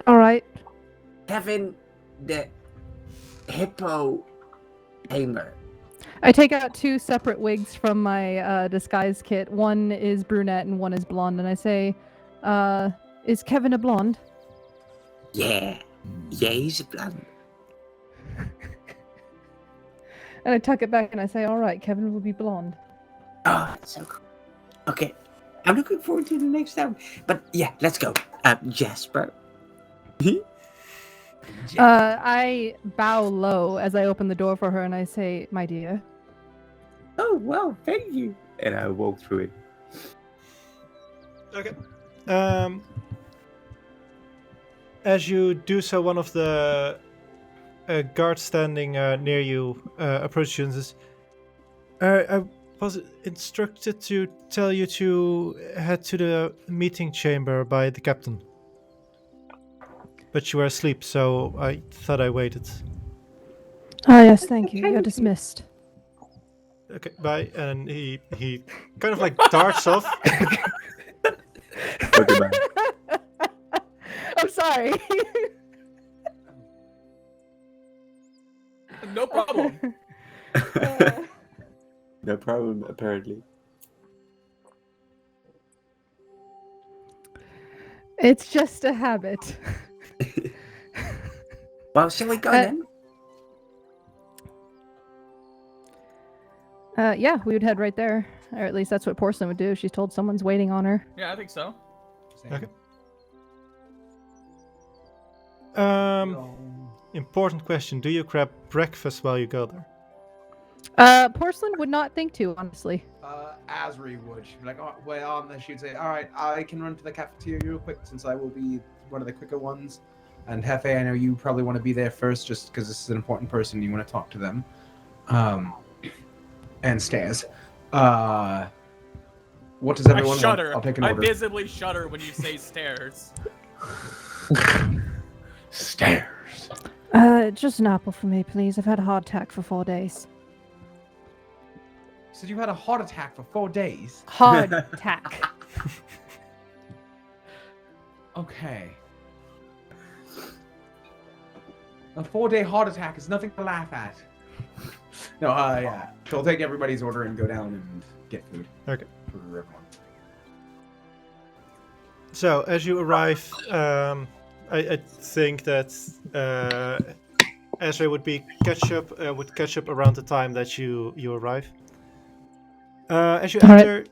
Alright. Kevin, the hippo tamer. I take out 2 separate wigs from my disguise kit. One is brunette and one is blonde, and I say, is Kevin a blonde? Yeah. Yeah, he's a blonde. And I tuck it back and I say, alright, Kevin will be blonde. Oh, that's so cool. Okay. I'm looking forward to the next time. But yeah, let's go. Jasper. I bow low as I open the door for her and I say, my dear. Oh, well, thank you. And I walk through it. Okay. As you do so, one of the guards standing near you approaches you and says, I was instructed to tell you to head to the meeting chamber by the captain. But you were asleep, so I thought I waited. Ah, yes, thank you. You're dismissed. Okay, bye. And he kind of like darts off. Okay, bye. I'm sorry. No problem. No problem, apparently. It's just a habit. Well, shall we go then? Yeah, we would head right there. Or at least that's what Porcelain would do. She's told someone's waiting on her. Yeah, I think so. Okay. Important question. Do you grab breakfast while you go there? Porcelain would not think to, honestly. Asri would. She'd be like, oh, well, on this, she'd say, all right, I can run to the cafeteria real quick since I will be one of the quicker ones. And Hephe, I know you probably want to be there first just because this is an important person. You want to talk to them. And stairs. What does everyone I shudder. want? I'll take an I order. visibly shudder when you say stairs. Stairs. Just an apple for me, please. I've had a heart attack for 4 days. So you had a heart attack for 4 days? Hard attack. Okay. A 4-day heart attack is nothing to laugh at. No, yeah. She'll take everybody's order and go down and get food. Okay. For everyone. So as you arrive, I think that Ezra would catch up around the time that you arrive. As you enter,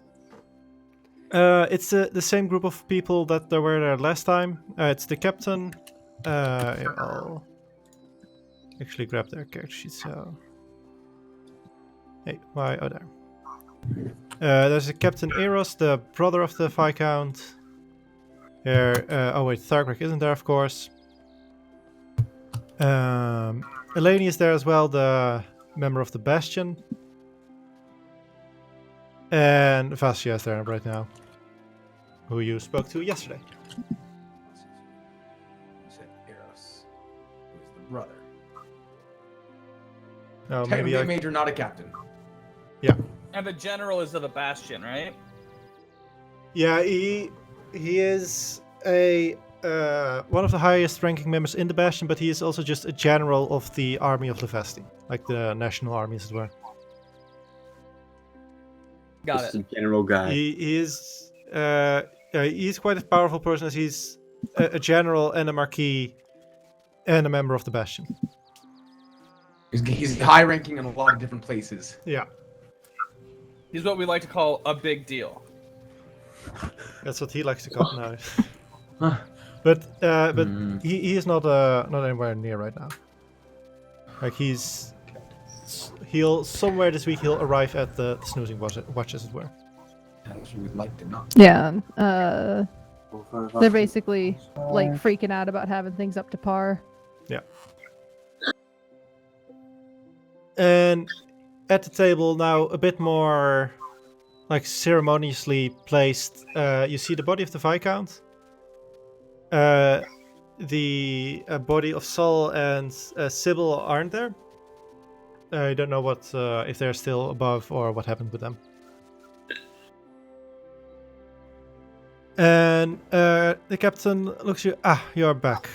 it's the same group of people that there were there last time. It's the captain. I'll actually grab their character sheet. So, hey, why? Oh, there. There's a Captain Eros, the brother of the Viscount. Oh wait, Thargrick isn't there, of course. Eleni is there as well, the member of the Bastion. And Vasya is there right now, who you spoke to yesterday. You said Eros, who is the brother. No, Technically maybe a major, not a captain. And the general is of the Bastion, right? Yeah, he is a one of the highest ranking members in the Bastion, but he is also just a general of the army of Levesti, like the national army, as it were. Got Just it. a general guy. He is he's quite a powerful person, as he's a general and a marquis and a member of the Bastion. He's high ranking in a lot of different places. Yeah, He's what we like to call a big deal. that's what he likes to call now. But he is not anywhere near right now. Like he'll somewhere this week he'll arrive at the snoozing watch, as it were. She would like to not. Yeah. They're basically like freaking out about having things up to par. Yeah. And at the table now, a bit more like ceremoniously placed, you see the body of the Viscount, the body of Sol and Sybil aren't there. I don't know what if they're still above or what happened with them. And the captain looks at you. Ah, you're back.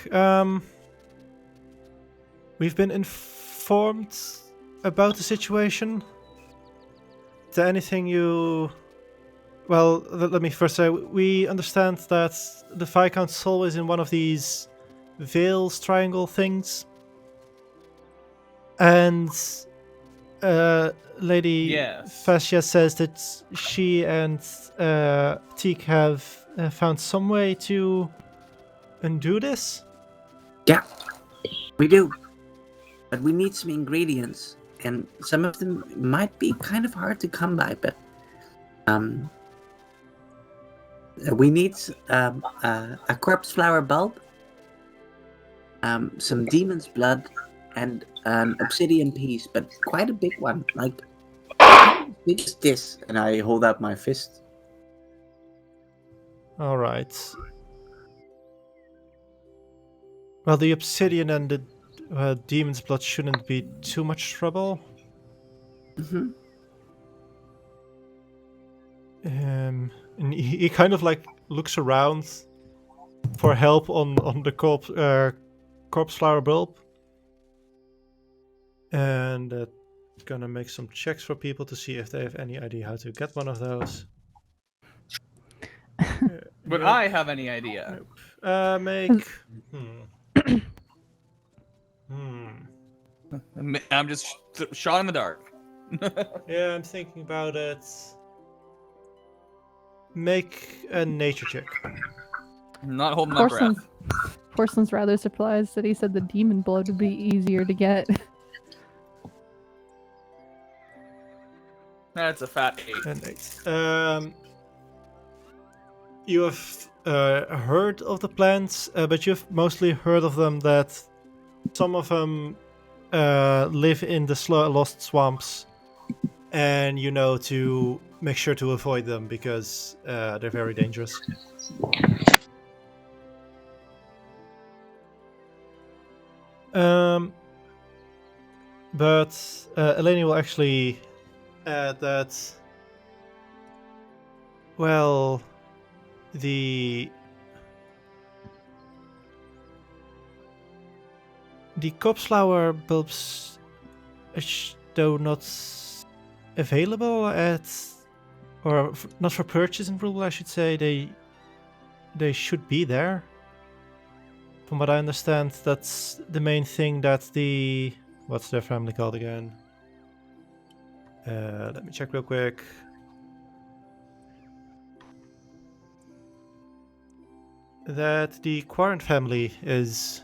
We've been informed about the situation. Is there anything you... Well, let me first say, we understand that the Viscount's soul is in one of these veils triangle things. And Lady Yes. Fascia says that she and Teak have found some way to undo this. Yeah, we do. But we need some ingredients, and some of them might be kind of hard to come by, but we need a corpse flower bulb, some demon's blood, and an obsidian piece, but quite a big one, like big as this. And I hold out my fist. All right. Well, the obsidian and the demon's blood shouldn't be too much trouble. Mm-hmm. And he kind of like looks around for help on the corpse flower bulb, and gonna make some checks for people to see if they have any idea how to get one of those. Would I have any idea? Make. I'm just shot in the dark. Yeah, I'm thinking about it. Make a nature check. I'm not holding my breath. Porcelain's rather surprised that he said the demon blood would be easier to get. That's a fat 8. And 8. You have heard of the plants, but you've mostly heard of them that some of them live in the lost swamps, and you know to make sure to avoid them because they're very dangerous. But Eleni will actually add that, well, the corpse flower bulbs, though not available at, or not for purchase in Rule, I should say, they should be there. From what I understand, that's the main thing that the... What's their family called again? Let me check real quick. That the Quarant family is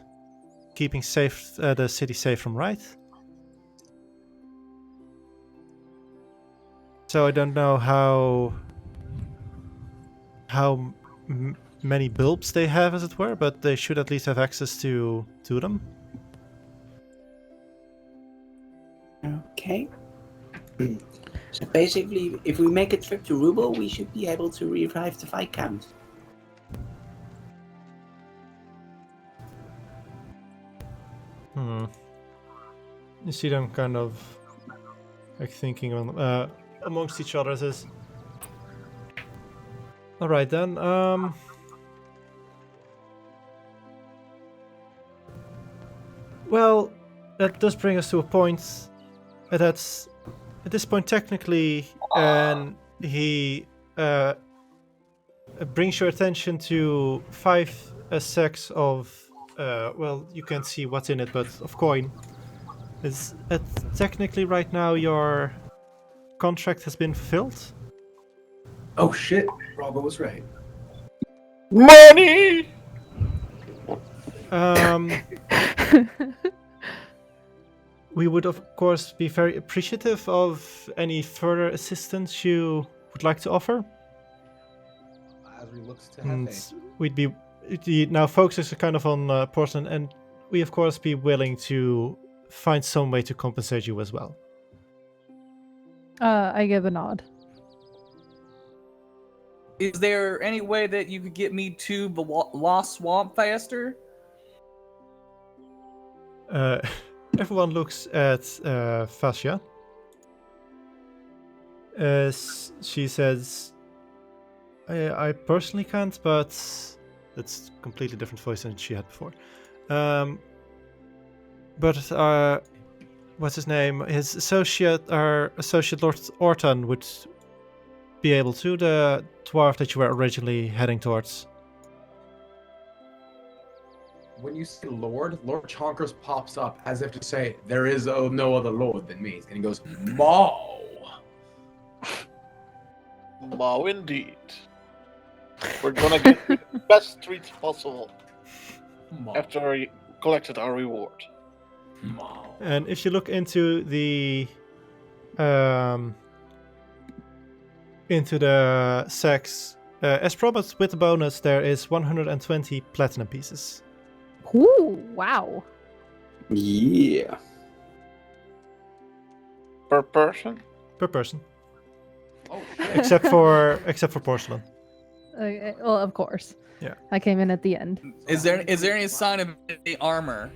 keeping safe the city safe from right. So I don't know how many bulbs they have, as it were, but they should at least have access to them. Okay. So basically, if we make a trip to Rubo, we should be able to revive the viscount. You see them kind of like thinking on amongst each other. Says, "All right then. Well, that does bring us to a point. That's at this point technically, and he brings your attention to 5 sacks of. Well, you can't see what's in it, but of coin. Is technically right now your contract has been fulfilled? Oh shit, Ralgo was right. Money! We would of course be very appreciative of any further assistance you would like to offer. Asri looks to And Hephe. we'd be now focus is kind of on Portland, and we of course be willing to find some way to compensate you as well. I give a nod. Is there any way that you could get me to the Lost Swamp faster? Everyone looks at Fascia. She says, I personally can't, but it's a completely different voice than she had before. But what's his name? His associate, Lord Orton, would be able to, the dwarf that you were originally heading towards. When you say Lord Chonkers pops up as if to say, there is no other Lord than me. And he goes, Maw! Wow, indeed. We're gonna get the best treats possible Maw. after we collected our reward. Maw. And if you look into the sacks, as promised with the bonus, there is 120 platinum pieces. Ooh, wow. Yeah. Per person? Per person, Oh shit. except for porcelain. Well, of course. Yeah. I came in at the end. Is there any sign of any armor?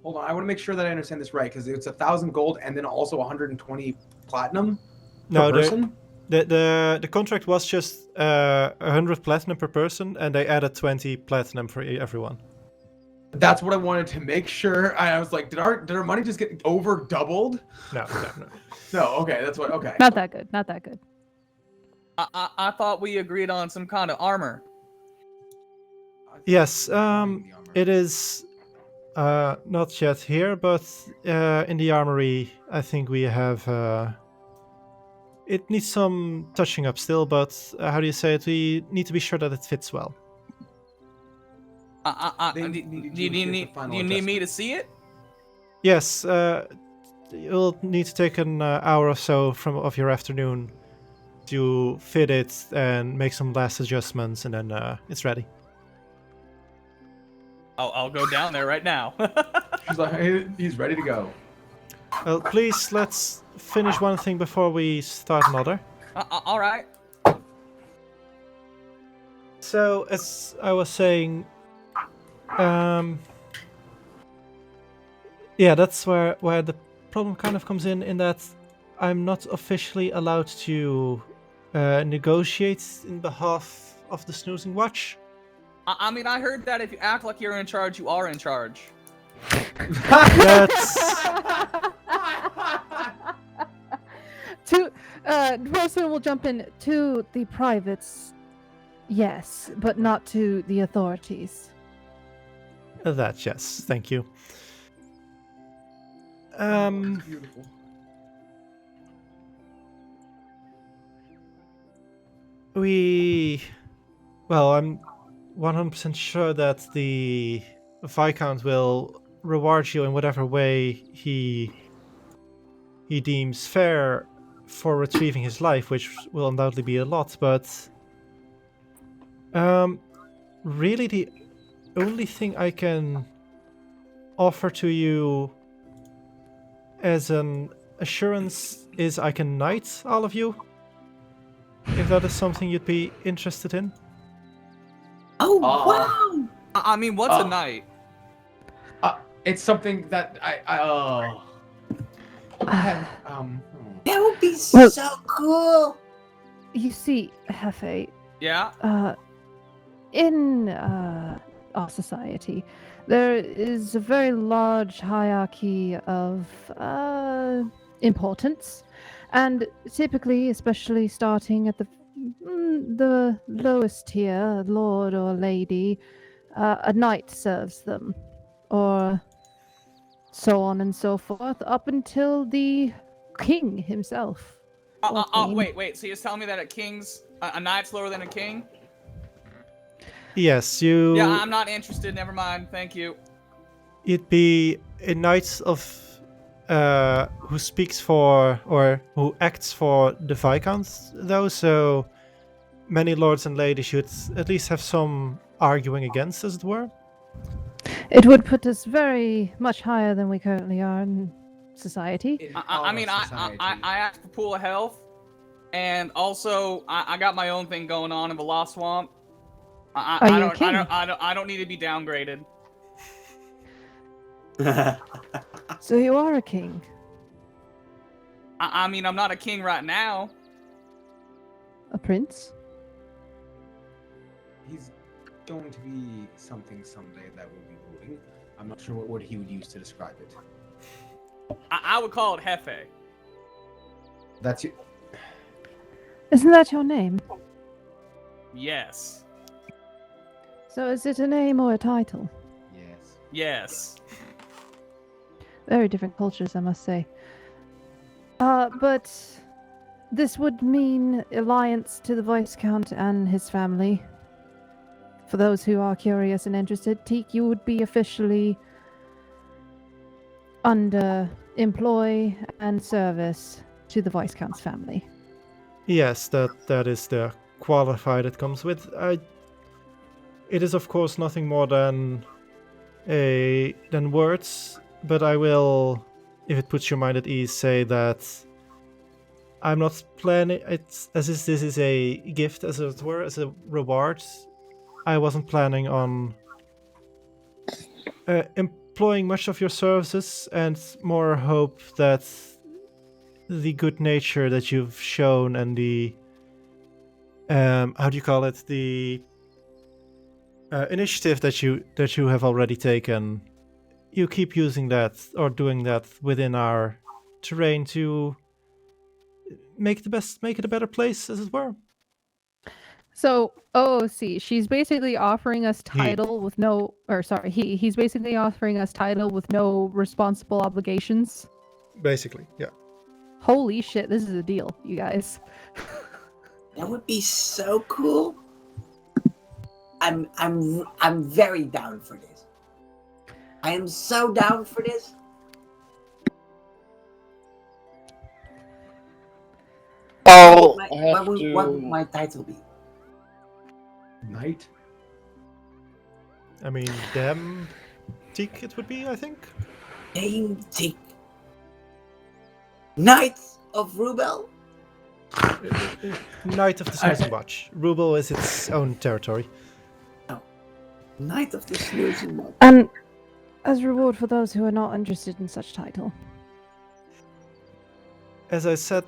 Hold on, I want to make sure that I understand this right, because it's 1,000 gold and then also 120 platinum No, per person? the contract was just 100 platinum per person, and they added 20 platinum for everyone. That's what I wanted to make sure. I was like, did our money just get over doubled? No. No, okay, that's what. Okay. Not that good. Not that good. I thought we agreed on some kind of armor. Yes, it is not yet here, but in the armory, I think we have. It needs some touching up still, but how do you say it? We need to be sure that it fits well. They Do need to you do the need final do you need me adjustment. to see it? Yes, you'll need to take an hour or so of your afternoon to fit it and make some last adjustments, and then it's ready. I'll go down there right now. She's like, hey, he's ready to go. Well, please, let's finish one thing before we start another. All right. So, as I was saying, yeah, that's where the problem kind of comes in that I'm not officially allowed to negotiate in behalf of the Snoozing Watch. I mean, I heard that if you act like you're in charge, you are in charge. That's Wilson will jump in to the privates. Yes, but not to the authorities. that. Yes, thank you. It's beautiful. I'm 100% sure that the Viscount will reward you in whatever way he deems fair for retrieving his life, which will undoubtedly be a lot, but really the only thing I can offer to you as an assurance is I can knight all of you. If that is something you'd be interested in. Oh, wow! I mean, what's a Oh. knight? It's something that That would be Well- so cool! You see, Hephe, Yeah. in our society, there is a very large hierarchy of importance, and typically, especially starting at the lowest tier, lord or lady, a knight serves them, or so on and so forth, up until the king himself. or queen. Wait. So you're telling me that a king's a knight's lower than a king? Yes, you. Yeah, I'm not interested. Never mind. Thank you. You'd be a knight of who speaks for or who acts for the viscount, though. So many lords and ladies should at least have some arguing against, as it were. It would put us very much higher than we currently are in society. I mean, I asked for pool of health, and also I got my own thing going on in the Lost Swamp. I don't need to be downgraded. So you are a king. I mean, I'm not a king right now. A prince? He's going to be something someday that will be ruling. I'm not sure what word he would use to describe it. I would call it Hephe. That's you. Isn't that your name? Yes. So is it a name or a title? Yes. Yes. Very different cultures, I must say. But this would mean alliance to the Viscount and his family. For those who are curious and interested, Teak, you would be officially under employ and service to the Viscount's family. Yes, that is the qualifier that comes with. It is of course nothing more than words, but I will, if it puts your mind at ease, say that I'm not planning it as this is a gift, as it were, as a reward. I wasn't planning on employing much of your services, and more hope that the good nature that you've shown and the how do you call it, the initiative that you have already taken, you keep using that or doing that within our terrain to make it a better place, as it were. So, see, she's basically offering us title with no, or sorry, he's basically offering us title with no responsible obligations. Basically, yeah. Holy shit, this is a deal, you guys. That would be so cool. I'm very down for this. I am so down for this. I'll What have would to. my title be? Knight? I mean, damn Teak it would be, I think. Name Teak. Knights of Rubel? Knight of the Snoozing Watch. Rubel is its own territory. Knight of the Snoozing Watch. And as reward for those who are not interested in such title. As I said,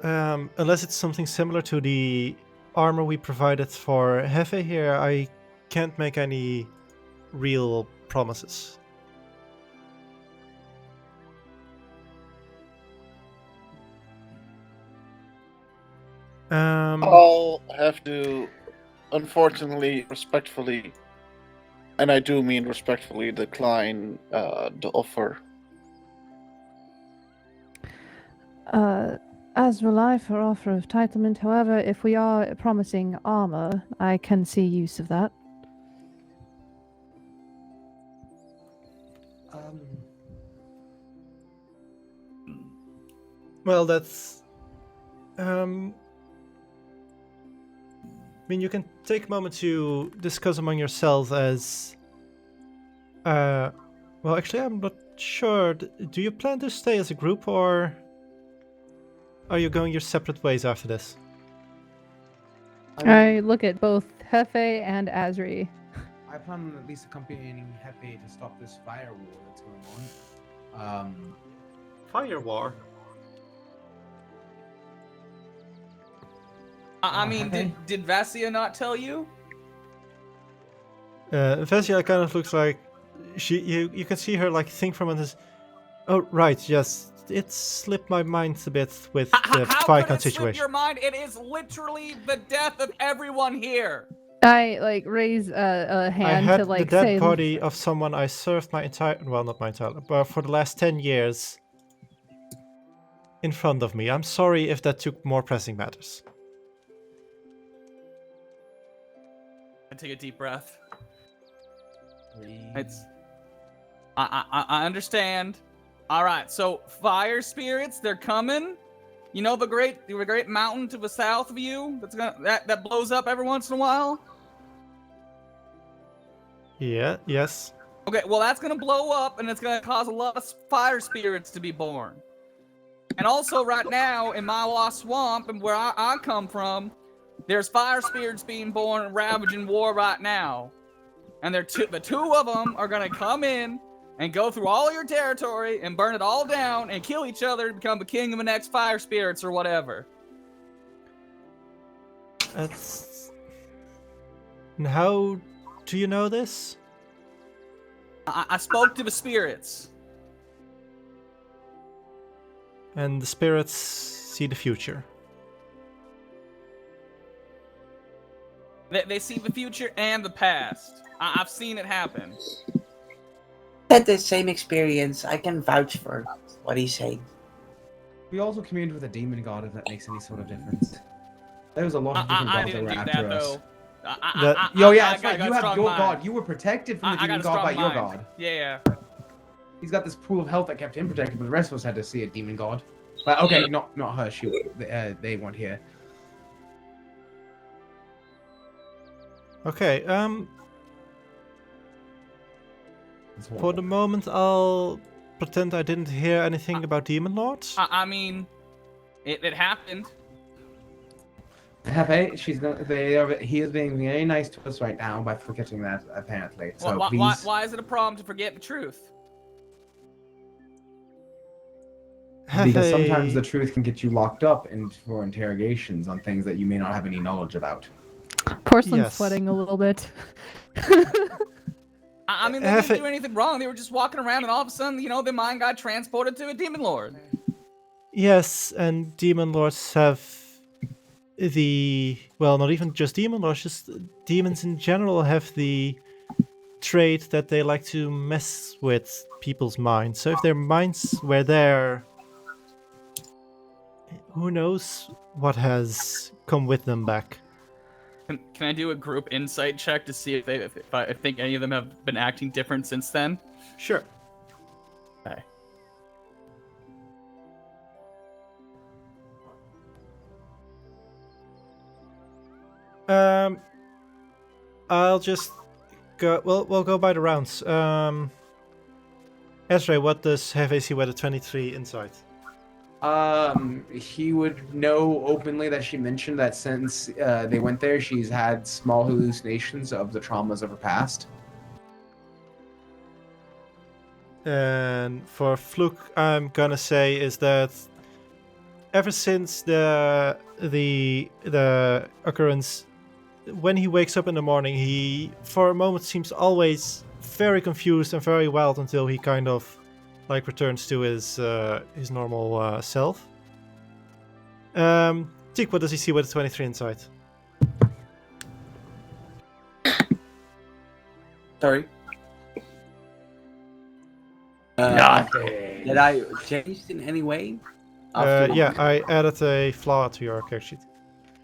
unless it's something similar to the armor we provided for Hephe here, I can't make any real promises. I'll have to, unfortunately, respectfully, and I do mean respectfully, decline the offer. As will I for offer of titlement. However, if we are promising armor, I can see use of that. Well, that's. I mean, you can take a moment to discuss among yourselves as Well, actually, I'm not sure. Do you plan to stay as a group, or are you going your separate ways after this? I look at both Hephe and Azri. I plan on at least accompanying Hephe to stop this fire war that's going on. Fire war? I mean, did Vassia not tell you? Vesia kind of looks like you can see her like think from this. Oh right, yes, it slipped my mind a bit with the How could viscount it slip situation. your mind? It is literally the death of everyone here. I like raise a hand I had to like the dead say. body of someone I served my entire not my entire, but for the last 10 years in front of me. I'm sorry if that took more pressing matters. I take a deep breath. It's. I understand. All right, so fire spirits, they're coming. You know the great mountain to the south of you that blows up every once in a while. Yeah. Yes. Okay, well that's gonna blow up and it's gonna cause a lot of fire spirits to be born. And also right now in Mawa Swamp and where I come from, there's fire spirits being born and ravaging war right now. And the two of them are gonna come in and go through all your territory and burn it all down and kill each other to become the king of the next fire spirits or whatever. That's. And how do you know this? I spoke to the spirits. And the spirits see the future. They see the future and the past. I've seen it happen. Had the same experience. I can vouch for what he's saying. We also communed with a demon god, if that makes any sort of difference. There was a lot of different I gods that didn't were do after that us. though. Yo, yeah, I that's right. got You a have strong your mind. god. You were protected from the I got demon a god by strong your mind. god. Yeah. He's got this pool of health that kept him protected, but the rest of us had to see a demon god. But okay, not her. They weren't here. Okay. It's For horrible. the moment, I'll pretend I didn't hear anything about demon lords. I mean, it happened. Hephe, he is being very nice to us right now by forgetting that, apparently. So please. Why is it a problem to forget the truth? Because sometimes Hephe- the truth can get you locked up for interrogations on things that you may not have any knowledge about. Porcelain's Yes. sweating a little bit. I mean, they didn't do anything wrong. They were just walking around, and all of a sudden, their mind got transported to a demon lord. Yes, and demon lords have not even just demon lords, just demons in general have the trait that they like to mess with people's minds. So if their minds were there, who knows what has come with them back. Can I do a group insight check to see if I think any of them have been acting different since then? Sure. Okay. I'll just go. We'll go by the rounds. Ezra, what does Hephe see with a 23 insight? He would know openly that she mentioned that since they went there, she's had small hallucinations of the traumas of her past. And for Fluke, I'm gonna say is that ever since the occurrence, when he wakes up in the morning, he for a moment seems always very confused and very wild until he kind of like returns to his normal self. Teak, what does he see with a 23 insight? Sorry. Nothing. Did I changed in any way? Yeah, I added a flaw to your character sheet.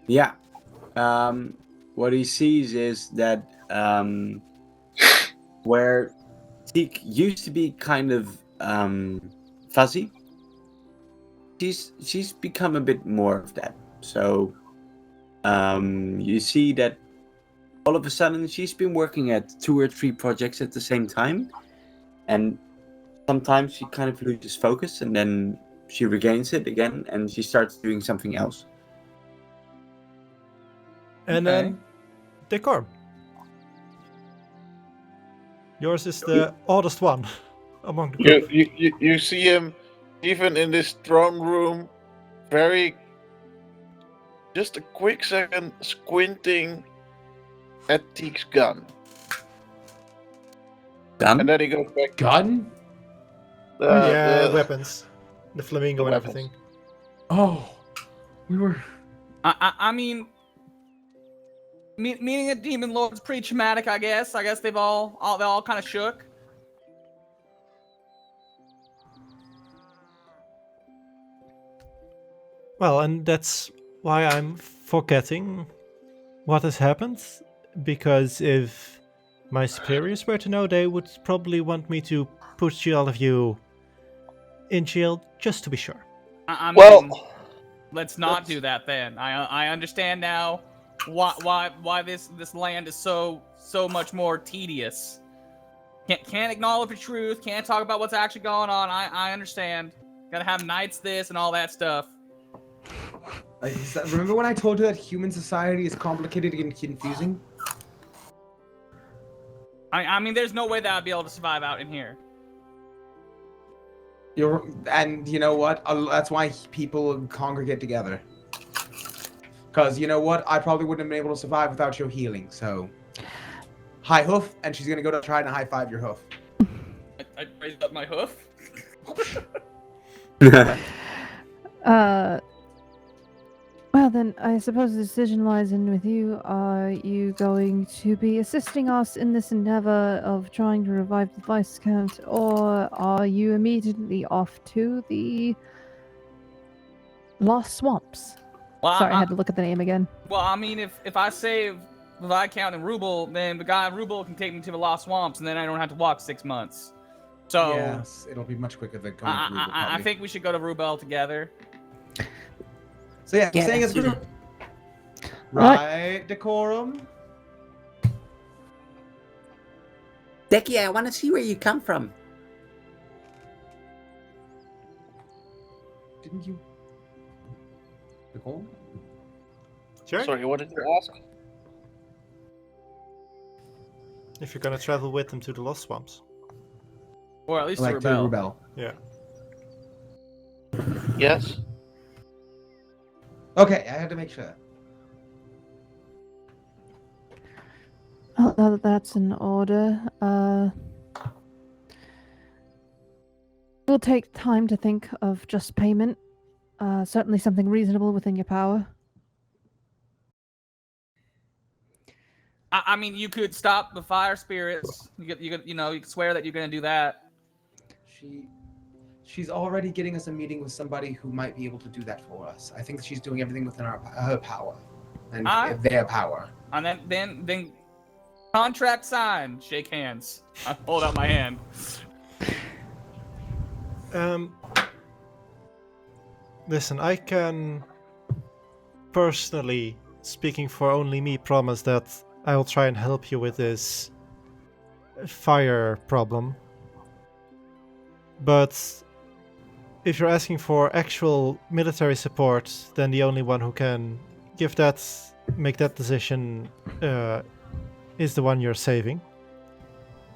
Yeah. What he sees is that where Teak used to be kind of fuzzy, she's become a bit more of that. So you see that all of a sudden she's been working at 2 or 3 projects at the same time, and sometimes she kind of loses focus and then she regains it again and she starts doing something else. And Okay. then Decorm. Yours is the oddest one among the group. You see him even in this throne room, just a quick second squinting at Teak's gun. Gun? And then he goes back. Gun? Weapons. The flamingo The and weapons. everything. Oh, we were. I mean, meeting a demon lord is pretty traumatic. I guess they all kind of shook. Well, and that's why I'm forgetting what has happened. Because if my superiors were to know, they would probably want me to put all of you in jail just to be sure. I mean, Well, let's not do that then. I understand now why this land is so much more tedious. Can't acknowledge the truth. Can't talk about what's actually going on. I understand. Gotta have nights this and all that stuff. Remember when I told you that human society is complicated and confusing? I mean, there's no way that I'd be able to survive out in here. And you know what? That's why people congregate together. Because you know what? I probably wouldn't have been able to survive without your healing. So, hi hoof, and she's gonna go to try and high five your hoof. I raised up my hoof. Well then, I suppose the decision lies in with you. Are you going to be assisting us in this endeavor of trying to revive the viscount, or are you immediately off to the Lost Swamps? Well, Sorry, I had to look at the name again. Well, I mean, if I save the Viscount and Ruble, then the guy in Ruble can take me to the Lost Swamps, and then I don't have to walk 6 months. So Yes, it'll be much quicker than going to Ruble, I probably. think we should go to Rubel together. So yeah, Yeah, saying that's it's true. right, Decorum. Decky, I want to see where you come from. Didn't you? Decorum? Sure. sorry, what did you ask? If you're gonna travel with them to the Lost Swamps. Or at least Like to to Rubel. Rebel. Yeah. Yes. Okay, I had to make sure. Well, now that that's in order, we'll take time to think of just payment. Certainly something reasonable within your power. I mean, you could stop the fire spirits. You could swear that you're gonna do that. She's already getting us a meeting with somebody who might be able to do that for us. I think she's doing everything within her power and their power. And then contract signed. Shake hands. I hold out my hand. Listen, I can personally, speaking for only me, promise that I will try and help you with this fire problem. But if you're asking for actual military support, then the only one who can make that decision is the one you're saving.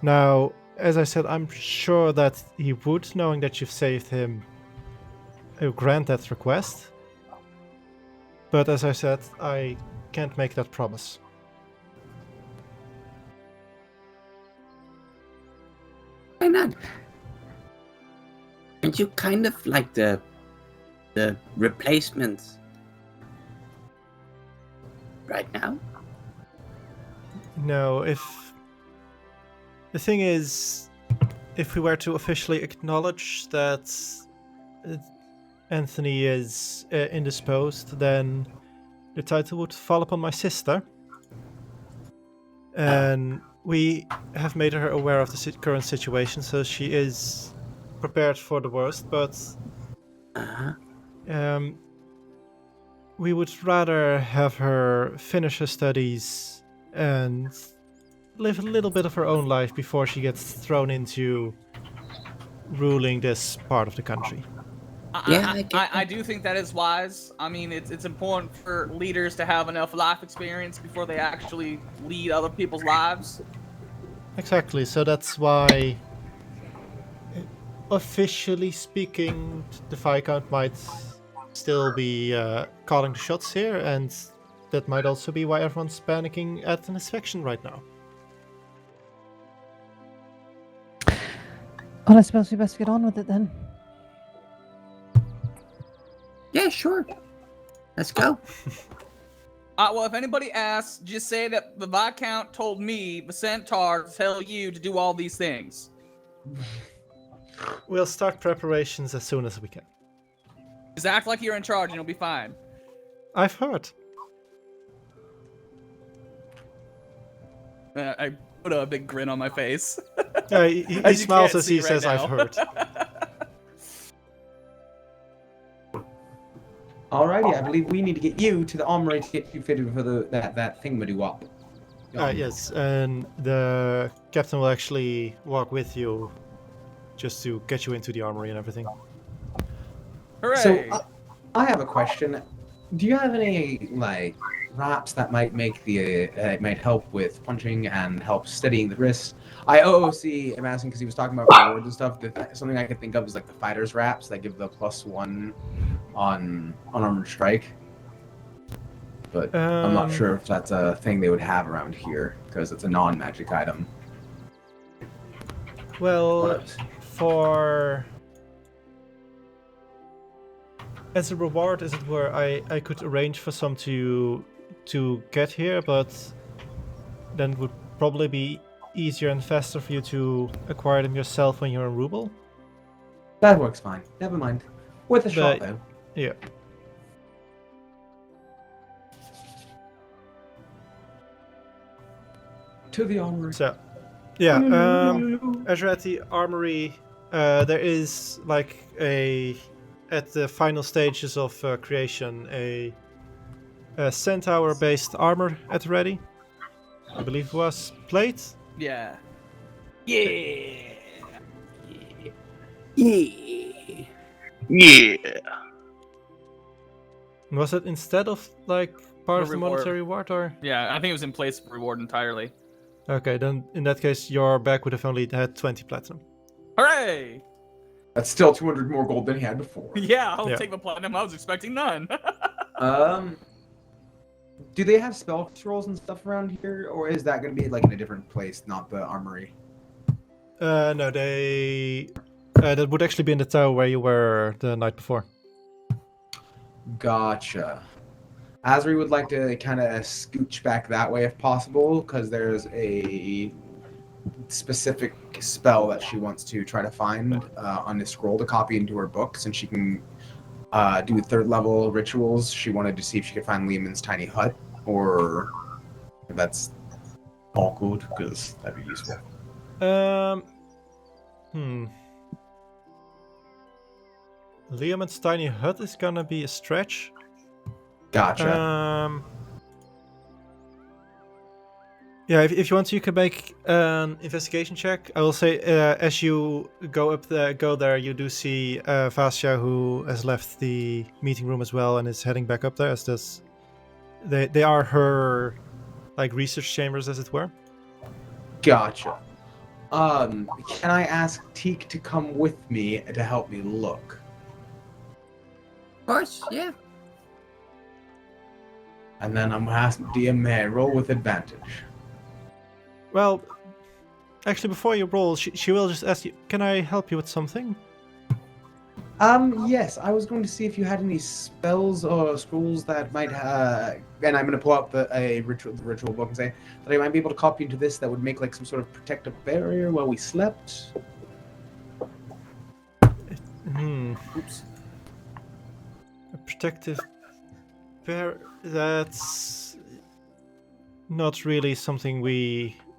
Now, as I said, I'm sure that he would, knowing that you've saved him, grant that request. But as I said, I can't make that promise. Why not? Aren't you kind of like the replacement right now? No, the thing is, if we were to officially acknowledge that Anthony is indisposed, then the title would fall upon my sister. And we have made her aware of the current situation, so she is prepared for the worst, but we would rather have her finish her studies and live a little bit of her own life before she gets thrown into ruling this part of the country. Yeah, I get I do think that is wise. I mean, it's important for leaders to have enough life experience before they actually lead other people's lives. Exactly, so that's why, officially speaking, the viscount might still be calling the shots here, and that might also be why everyone's panicking at an inspection right now. Well, I suppose we best get on with it then. Yeah, sure. Let's go. Well, if anybody asks, just say that the Viscount told me, the Centaur, to tell you to do all these things. We'll start preparations as soon as we can. Just act like you're in charge and you'll be fine. I've heard. I put a big grin on my face. He As you smiles can't as he see right says, now. I've heard. Alrighty, I believe we need to get you to the armory to get you fitted for that thingamadoo-wop. Yes, and the captain will actually walk with you just to get you into the armory and everything. Hooray! So, I have a question. Do you have any, like, wraps that might make the might help with punching and help steadying the wrist? I OOC am asking because he was talking about rewards and stuff. Something I could think of is like the fighter's wraps that give the +1 on unarmored strike. But I'm not sure if that's a thing they would have around here because it's a non-magic item. Well, as a reward, as it were, I could arrange for some to get here, but then it would probably be easier and faster for you to acquire them yourself when you're in Ruble. That works fine. Never mind. Worth a shot, But- though. Yeah. To the armory. So, yeah. As you're at the armory, there is like at the final stages of creation a centaur-based armor at the ready. I believe it was plate. Yeah. Yeah. Yeah. Yeah. Was it instead of like part The of the reward. monetary reward, or? Yeah, I think it was in place of reward entirely. Okay, then in that case, your bag would have only had 20 platinum. Hooray! That's still 200 more gold than he had before. Yeah, I'll Yeah. take the platinum. I was expecting none. Do they have spell scrolls and stuff around here, or is that going to be like in a different place, not the armory? No, they. That would actually be in the tower where you were the night before. Gotcha. Asri would like to kind of scooch back that way if possible, because there's a specific spell that she wants to try to find on this scroll to copy into her book, since she can do third level rituals. She wanted to see if she could find Lehman's tiny hut, or if that's all good, because that'd be useful. Leoman's tiny hut is gonna be a stretch. Gotcha. Yeah, if you want to, you can make an investigation check. I will say, as you go there, you do see Vasya, who has left the meeting room as well and is heading back up there. As does, they are her like research chambers, as it were. Gotcha. Can I ask Teak to come with me to help me look? Of course, yeah. And then I'm gonna ask DM roll with advantage. Well, actually, before you roll, she will just ask you, "Can I help you with something?" Yes, I was going to see if you had any spells or scrolls that might, and I'm going to pull out the ritual book and say that I might be able to copy into this that would make like some sort of protective barrier while we slept. Oops. A protective barrier. That's not really something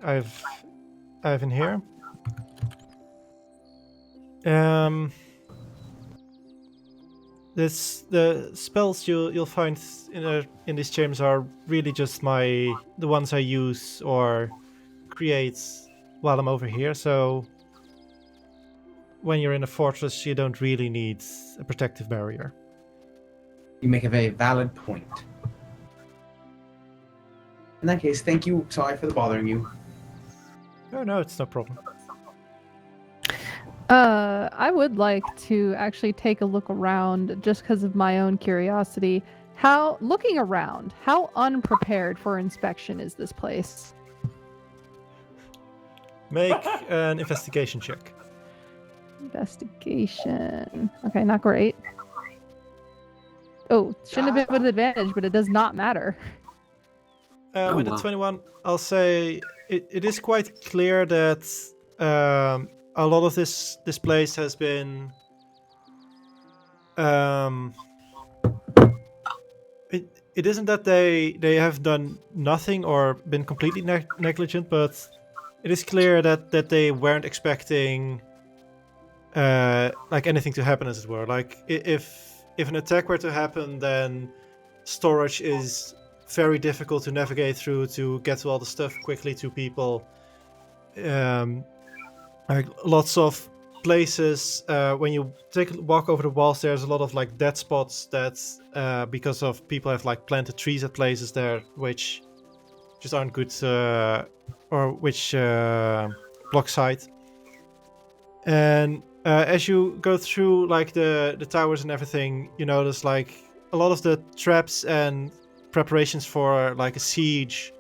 I've in here. The spells you'll find in these chambers are really just the ones I use or create while I'm over here. So when you're in a fortress, you don't really need a protective barrier. You make a very valid point. In that case, thank you. Sorry for the bothering you. No, it's no problem. I would like to actually take a look around just because of my own curiosity. Looking around, how unprepared for inspection is this place? Make an investigation check. Investigation. Okay, not great. Oh, shouldn't have been with advantage, but it does not matter. With a 21, I'll say it is quite clear that a lot of this place has been it isn't that they have done nothing or been completely negligent, but it is clear that they weren't expecting like anything to happen, as it were. Like if an attack were to happen, then storage is very difficult to navigate through to get to all the stuff quickly to people. Like lots of places, when you take a walk over the walls, there's a lot of like dead spots that because of people have like planted trees at places there, which just aren't good, or which block sight. And as you go through like the towers and everything, you notice like a lot of the traps and preparations for like a siege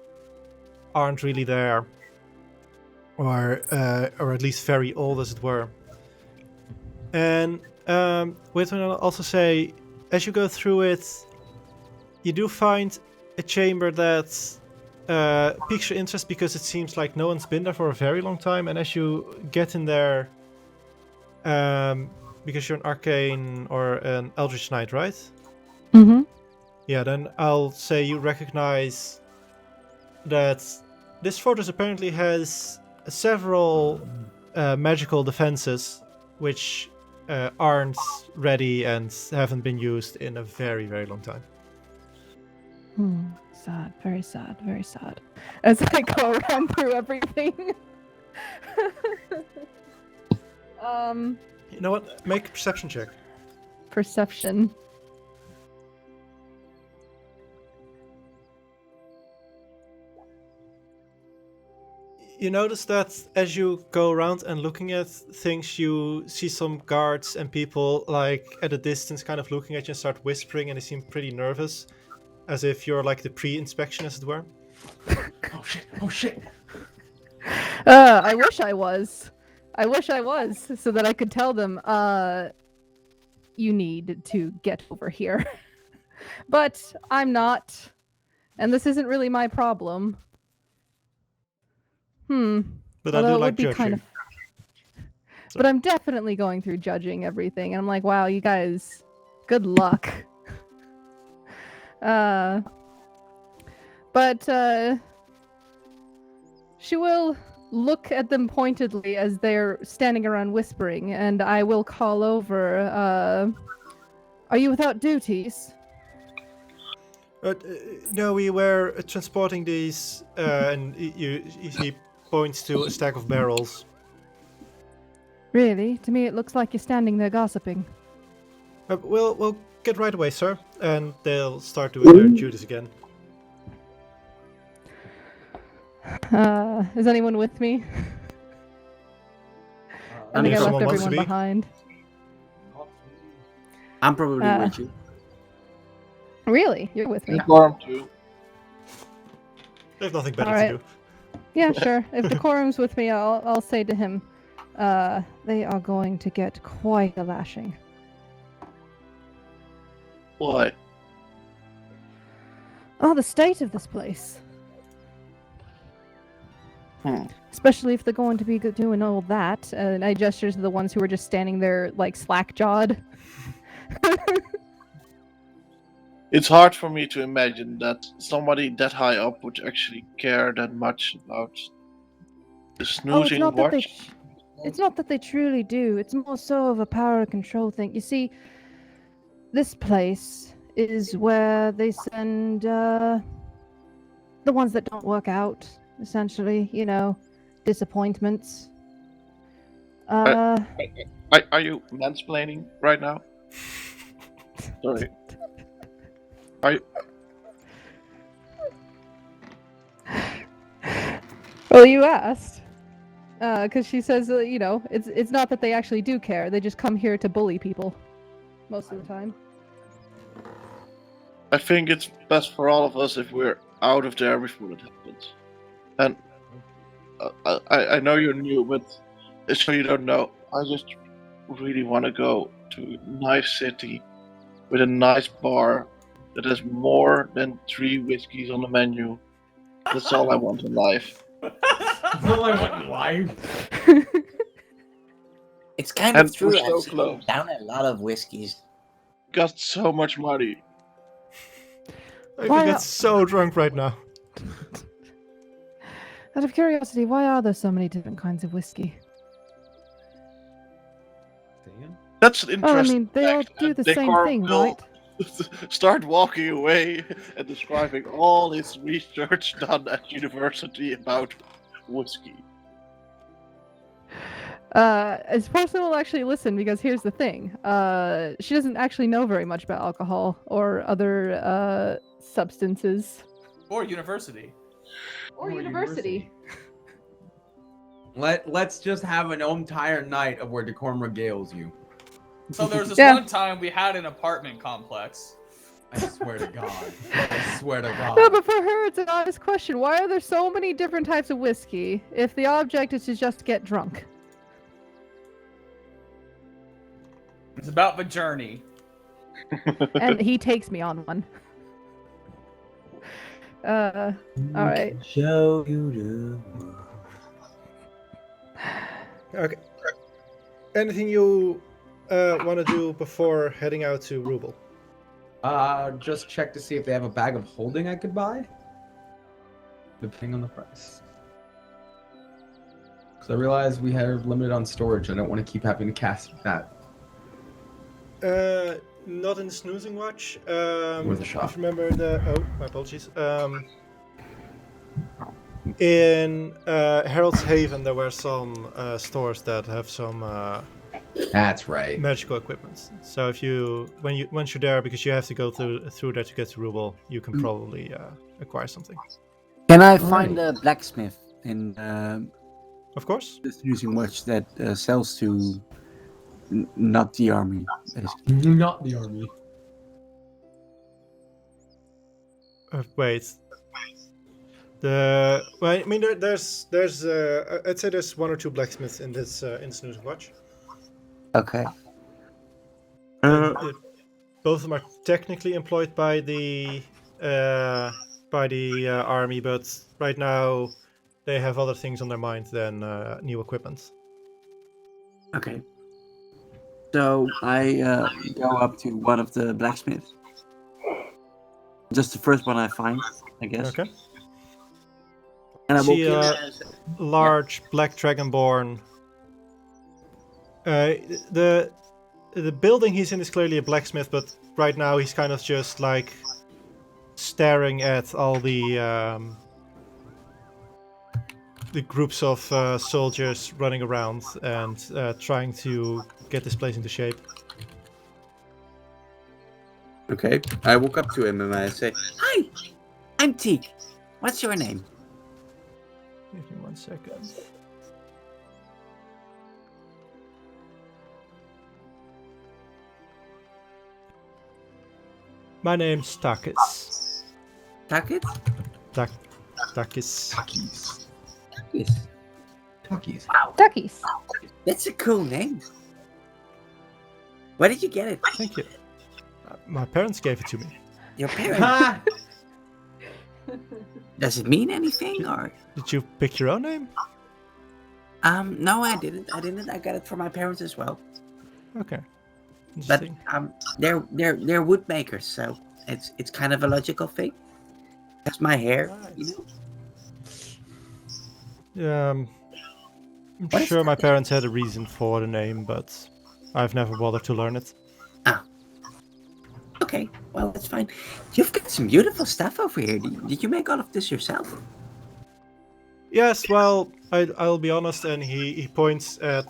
aren't really there, or at least very old, as it were. And Whitman will also say, as you go through it, you do find a chamber that piques your interest because it seems like no one's been there for a very long time. And as you get in there, because you're an arcane or an eldritch knight, right? Mm-hmm. Yeah, then I'll say you recognize that this fortress apparently has several magical defenses which aren't ready and haven't been used in a very, very long time. Sad, very sad, very sad. As I go around through everything. You know what? Make a perception check. Perception. You notice that as you go around and looking at things, you see some guards and people like at a distance kind of looking at you and start whispering, and they seem pretty nervous, as if you're like the pre-inspection, as it were. Oh shit! Oh shit! I wish I was. I wish I was, so that I could tell them, you need to get over here. But I'm not, and this isn't really my problem. But Although I do it like would be judging. kind of... But I'm definitely going through judging everything, and I'm like, wow, you guys, good luck. But she will look at them pointedly as they're standing around whispering, and I will call over, are you without duties? No, we were transporting these, and he points to a stack of barrels. Really? To me it looks like you're standing there gossiping. We'll get right away, sir. And they'll start doing their duties again. Is anyone with me? I think I left everyone behind. I'm probably with you. Really? You're with me? Decorm too. They have nothing better All right. to do. Yeah, sure. If Decorum's with me, I'll say to him, they are going to get quite a lashing. Why? Oh, the state of this place. Especially if they're going to be doing all that. And I gesture to the ones who were just standing there, like, slack-jawed. It's hard for me to imagine that somebody that high up would actually care that much about the snoozing watch. It's not that they truly do. It's more so of a power control thing. You see, this place is where they send the ones that don't work out, essentially. You know, disappointments. Are you mansplaining right now? Sorry. Are you... Well, you asked. Because she says, it's not that they actually do care. They just come here to bully people. Most of the time. I think it's best for all of us if we're out of there before it happens. And I know you're new, but so you don't know, I just really want to go to a nice city with a nice bar that has more than 3 whiskeys on the menu. That's all I want in life. That's all I want in life. It's kind And of true. we're so I've seen close. down a lot of whiskeys. Got so much money. I could get so drunk right now. Out of curiosity, why are there so many different kinds of whiskey? That's an Oh, I interesting mean, they all fact, do and the same Decorm thing, will right? start walking away and describing all his research done at university about whiskey. As person will actually listen because here's the thing. She doesn't actually know very much about alcohol or other substances. Or university. Or university. Let's just have an entire night of where Decorm regales you. So there was this Yeah. one time we had an apartment complex. I swear to God. I swear to God. No, but for her, it's an honest question. Why are there so many different types of whiskey if the object is to just get drunk? It's about the journey. And he takes me on one. All right. Show you the world. Okay. Anything you want to do before heading out to Ruble? Just check to see if they have a bag of holding I could buy. Depending on the price. Because I realize we have limited on storage. I don't want to keep having to cast that. Not in the snoozing watch. Worth a shot. If you remember the... Oh, my apologies. In Harold's Haven, there were some stores that have some That's right. magical equipment. So if once you're there, because you have to go through there to get to Ruble, you can probably acquire something. Can I find a blacksmith in Of course. the snoozing watch that sells to not the army, basically? Not the army. Wait. I mean, there's I'd say there's 1 or 2 blacksmiths in this snoozing watch. Okay. Both of them are technically employed by the army, but right now they have other things on their mind than new equipment. Okay. So I go up to one of the blacksmiths. Just the first one I find, I guess. Okay. And I walk See in a as- large black dragonborn. The building he's in is clearly a blacksmith, but right now he's kind of just like staring at all the groups of soldiers running around and trying to get this place into shape. Okay. I walk up to him and I say, "Hi, I'm Teak. What's your name?" Give me 1 second. My name's Takis. Takit? Takis. Tuckies. Yes. Tuckies. Duckies. That's a cool name. Where did you get it? Thank you. My parents gave it to me. Your parents? Ha! Does it mean anything or? Did you pick your own name? No, I didn't. I got it from my parents as well. Okay. But Interesting. they're wood makers, so it's kind of a logical thing. That's my hair, you know. I'm What is sure my that? parents had a reason for the name, but I've never bothered to learn it. Okay, well that's fine. You've got some beautiful stuff over here. Did you make all of this yourself? Yes, well, I'll be honest, and he points at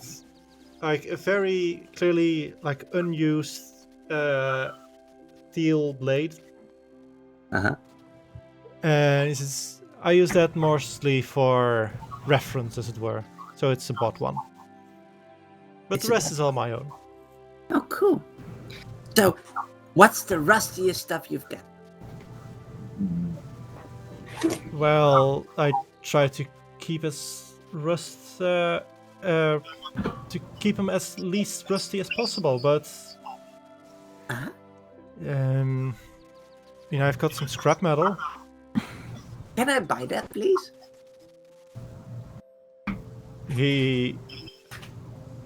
like a very clearly like unused steel blade. Uh-huh. And he says, I use that mostly for reference, as it were. So it's a bought one. But It's the a rest is all my own. Oh, cool. So, what's the rustiest stuff you've got? Well, I try to keep as to keep him as least rusty as possible, but Uh-huh. I've got some scrap metal. Can I buy that, please? He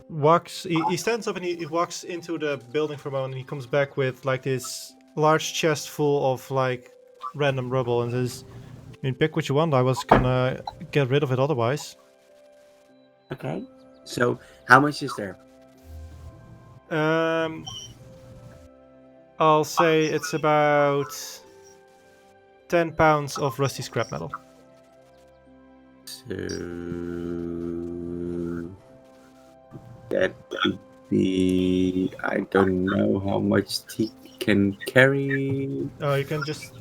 walks. He stands up and he walks into the building for a moment. And he comes back with like this large chest full of like random rubble and says, pick what you want. I was gonna get rid of it otherwise." Okay. So, how much is there? I'll say it's about 10 pounds of rusty scrap metal. So, that would be... I don't know how much Teak can carry. You can just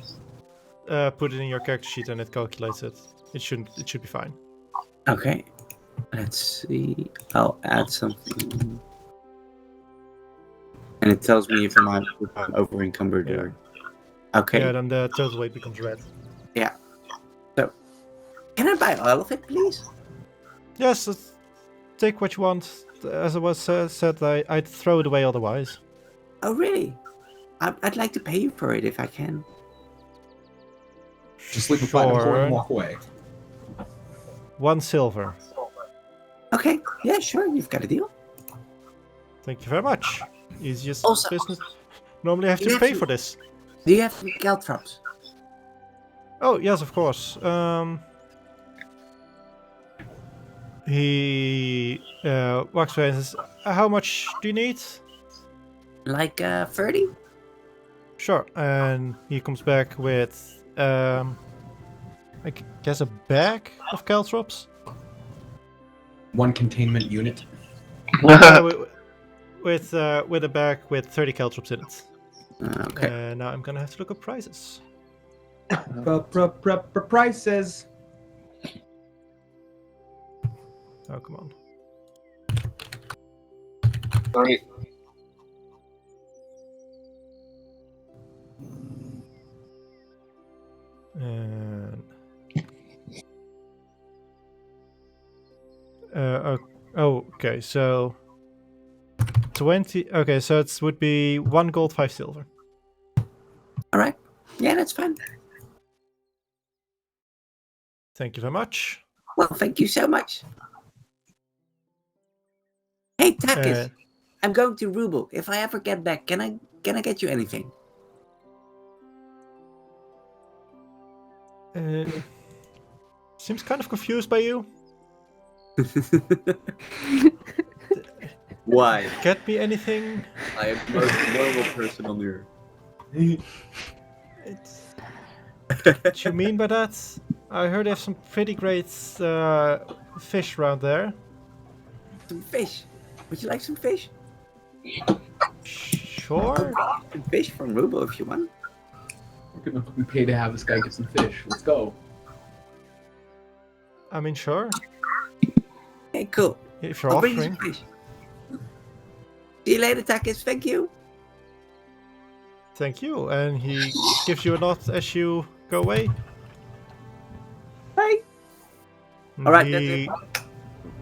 put it in your character sheet and it calculates it. It should be fine. Okay. Let's see. I'll add something. And it tells me if I'm over encumbered or... Okay. Yeah, then the total weight becomes red. Yeah. So, can I buy all of it, please? Yes, take what you want. As I was said, I'd throw it away otherwise. Oh, really? I'd like to pay you for it if I can. Just liquefy the core and walk away. 1 silver. Okay. Yeah, sure. You've got a deal. Thank you very much. Easiest Also- business. Normally I have to You pay have to- for this. Do you have some caltrops? Oh, yes, of course. He walks away and says, how much do you need? Like 30? Sure. And he comes back with, I guess, a bag of caltrops. 1 containment unit. With a bag with 30 caltrops in it. Okay. Now I'm gonna have to look up prices. Prices. Oh, come on. Sorry. And okay, so 20. Okay, so it would be 1 gold, 5 silver. All right. Yeah, that's fine. Thank you very much. Well, thank you so much. Hey, Takis, I'm going to Ruble. If I ever get back, can I get you anything? Seems kind of confused by you. Why? Get me anything? I am the most normal person on earth. What you mean by that? I heard there's some pretty great fish around there. Some fish. Would you like some fish? Sure. Some fish from Ruble if you want. We're gonna pay to have this guy get some fish. Let's go. I mean, sure. Hey, cool. If you're I'll bring you offering. some fish. See you later, Takis. Thank you. Thank you. And he gives you a nod as you go away. Bye. All right, that's He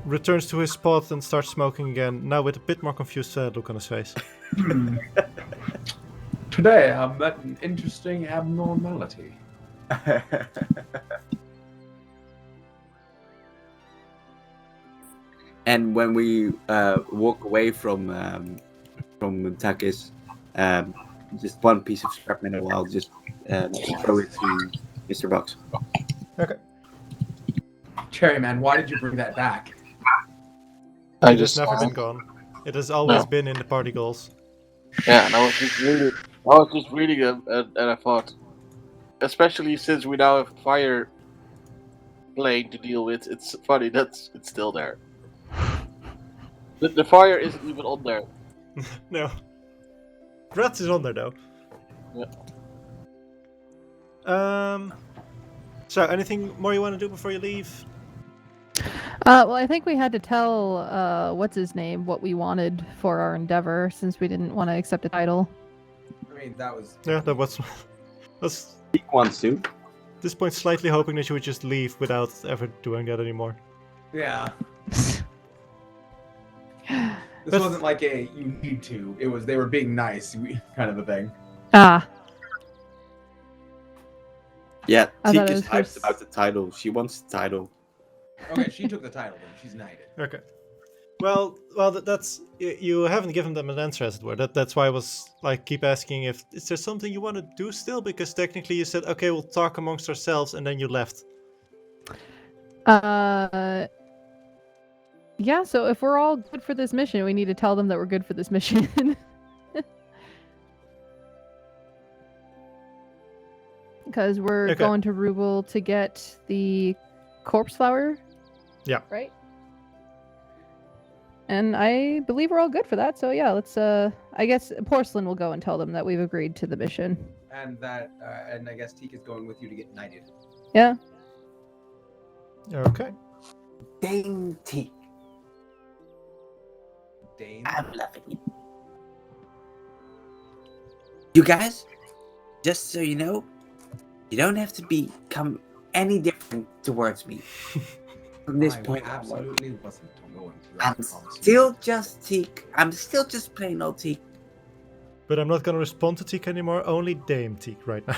returns to his spot and starts smoking again, now with a bit more confused look on his face. Today I met an interesting abnormality. And when we walk away from Takis, just 1 piece of scrap metal, I'll just throw it to Mr. Box. Okay. Cherry man, why did you bring that back? I It has just never been gone. It has always been in the party goals. Yeah, and I was just reading it, and I thought, especially since we now have a fire plane to deal with, it's funny that it's still there. The fire isn't even on there. No. Rats is on there though. Yeah. So anything more you want to do before you leave? Well, I think we had to tell what's his name what we wanted for our endeavor since we didn't want to accept a title. I mean, that was. Yeah, that was Teak wants to. at this point slightly hoping that you would just leave without ever doing that anymore. Yeah. This That's- wasn't like a you need to. It was they were being nice, kind of a thing. Ah, Yeah, I Teak thought it is was hyped just- about the title. She wants the title. Okay, she took the title then. She's knighted. Okay. Well, that's you haven't given them an answer, as it were. That's why I was like keep asking if is there something you want to do still, because technically you said okay, we'll talk amongst ourselves, and then you left. yeah. So if we're all good for this mission, we need to tell them that we're good for this mission. Because we're Okay. going to Rubel to get the corpse flower. Yeah. Right. And I believe we're all good for that. So yeah, let's. I guess Porcelain will go and tell them that we've agreed to the mission. And that, and I guess Teak is going with you to get knighted. Yeah. Okay. Dame Teak. Dame. I'm loving it. You guys, just so you know, you don't have to become any different towards me. From this I point onward. absolutely wasn't going to. I I'm promise you. still just Teak. I'm still just plain old Teak. But I'm not gonna respond to Teak anymore. Only Dame Teak right now.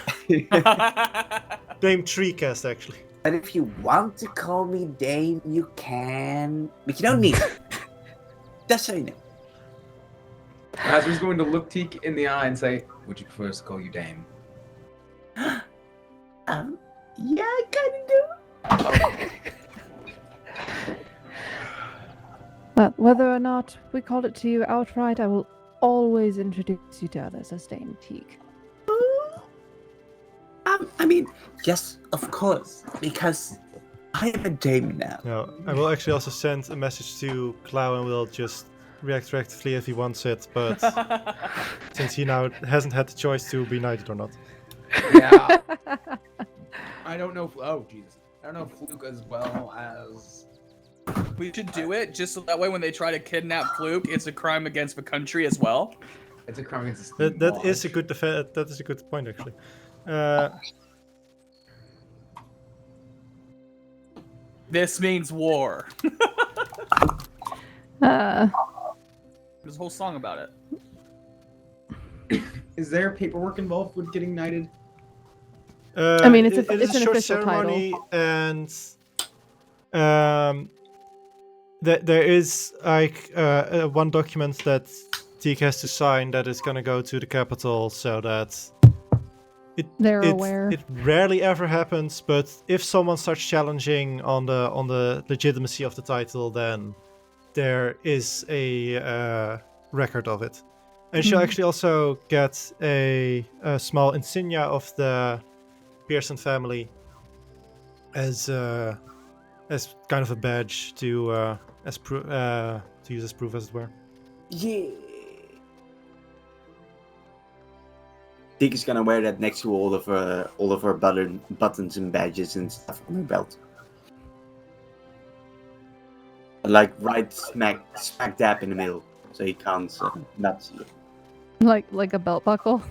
Dame Treecast actually. But if you want to call me Dame, you can. But you don't need to. Just so you know. Azra's going to look Teak in the eye and say, "Would you prefer us to call you Dame?" Yeah, I kind of do. But whether or not we call it to you outright, I will always introduce you to others as Dame Teak. I mean, yes, of course, because I am a Dame now. No, I will actually also send a message to Clow and we'll just react reactively if he wants it, but since he now hasn't had the choice to be knighted or not. Yeah. I don't know. Oh, Jesus. I don't know Fluke as well as. We should do it just so that way when they try to kidnap Fluke, it's a crime against the country as well. It's a crime against the That is a good that is a good point actually. This means war. Uh, There's a whole song about it. Is there paperwork involved with getting knighted? I mean, it's it an is a short official ceremony, and there is like one document that Teak has to sign that is gonna go to the capital, so that they're aware. it rarely ever happens. But if someone starts challenging on the legitimacy of the title, then there is a record of it. And she'll actually also get a small insignia of the Pearson family as kind of a badge to use as proof, as it were. Yeah. Teak is gonna wear that next to all of her buttons and badges and stuff on her belt. Like right smack dab in the middle, so he can't not see it. Like a belt buckle.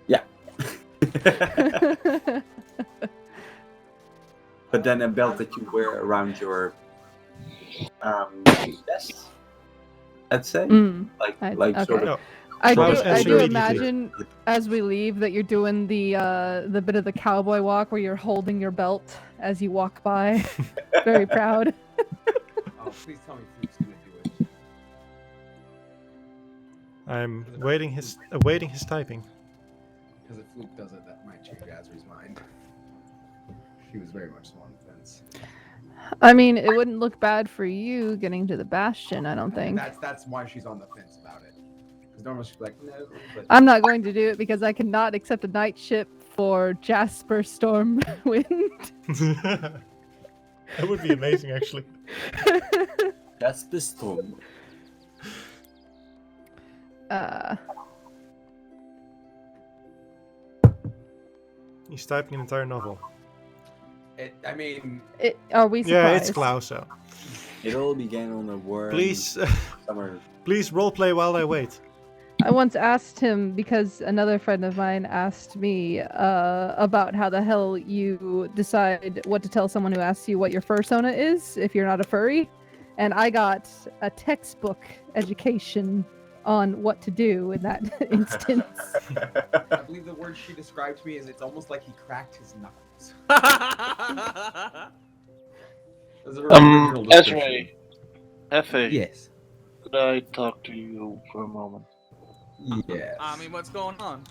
Yeah. But then a belt that you wear around your vest, I'd say. Like okay. sort of. No, I Well, do, it's I do immediately. imagine as we leave that you're doing the bit of the cowboy walk where you're holding your belt as you walk by. Very proud. Oh, please tell me Fluke's gonna do it. I'm awaiting his typing. Because if Fluke does it, that might change Azri's mind. She was very much on the fence. I mean, it wouldn't look bad for you getting to the Bastion, I don't think. That's why she's on the fence about it. Because normally she'd be like, no, but I'm not going to do it because I cannot accept a night ship for Jasper Stormwind. That would be amazing, actually. That's the storm. He's typing an entire novel. I mean, Are we surprised? Yeah, it's Klaus. So It all began on a warm please, summer. please roleplay while I wait. I once asked him because another friend of mine asked me about how the hell you decide what to tell someone who asks you what your fursona is if you're not a furry, and I got a textbook education on what to do in that instance. I believe the word she described to me is it's almost like he cracked his knuckles. Those are her original description. Ezra, Hephe, Yes. could I talk to you for a moment? Yes. I mean, what's going on?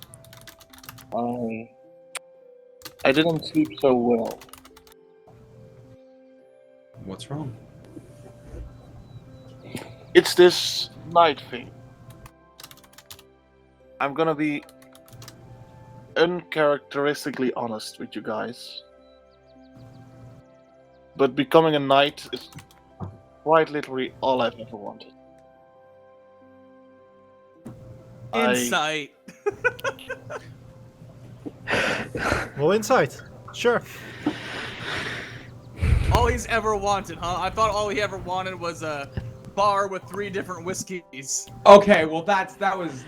I didn't sleep so well. What's wrong? It's this night thing. I'm gonna be uncharacteristically honest with you guys. But becoming a knight is quite literally all I've ever wanted. Insight. Well, insight. Sure. All he's ever wanted, huh? I thought all he ever wanted was a bar with 3 different whiskeys. Okay, well that was.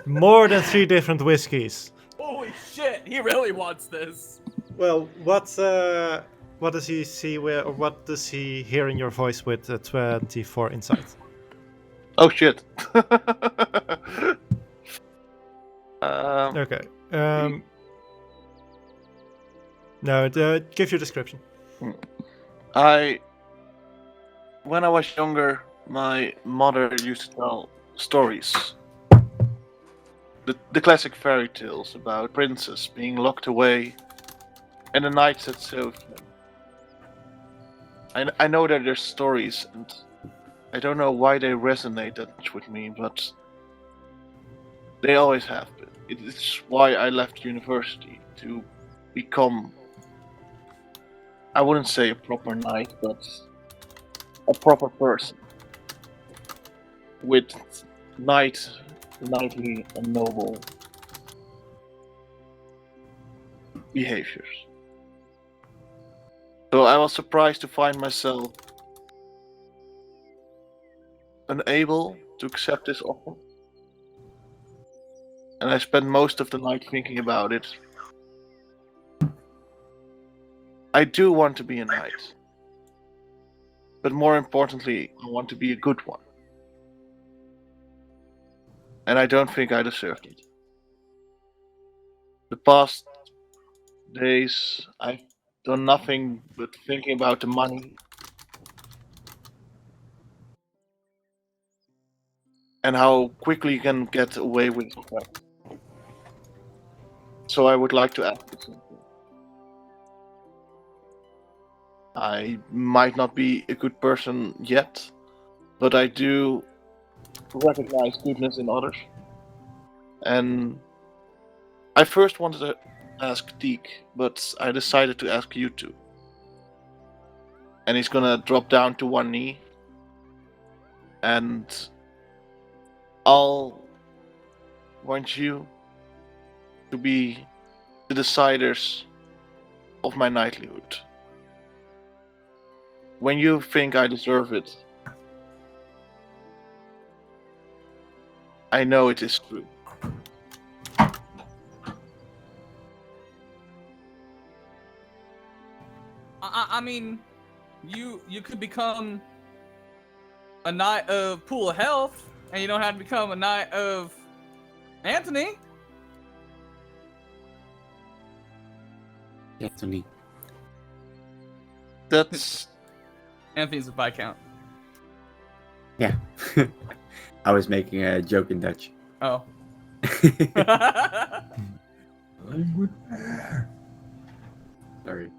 More than 3 different whiskeys. Holy shit, he really wants this. Well, what does he see or what does he hear in your voice with 24 insight? Oh shit. Okay. No, give your description. When I was younger, my mother used to tell stories. The classic fairy tales about princess being locked away and the knights that saved them. I know that there's stories, and I don't know why they resonate that much with me, but they always have been. It's why I left university, to become, I wouldn't say a proper knight, but a proper person with knightly and noble behaviors. So I was surprised to find myself unable to accept this offer. And I spent most of the night thinking about it. I do want to be a knight. But more importantly, I want to be a good one. And I don't think I deserved it. The past days, I've done nothing but thinking about the money. And how quickly you can get away with it. So I would like to ask you something. I might not be a good person yet, but I do recognize goodness in others. And I first wanted to ask Teak, but I decided to ask you two. And he's gonna drop down to one knee. And I'll want you to be the deciders of my knightlyhood. When you think I deserve it, I know it is true. I mean, you could become a knight of Pool of Health, and you don't have to become a knight of Anthony. Anthony. That's Anthony's a viscount. Yeah. I was making a joke in Dutch. Oh. Sorry.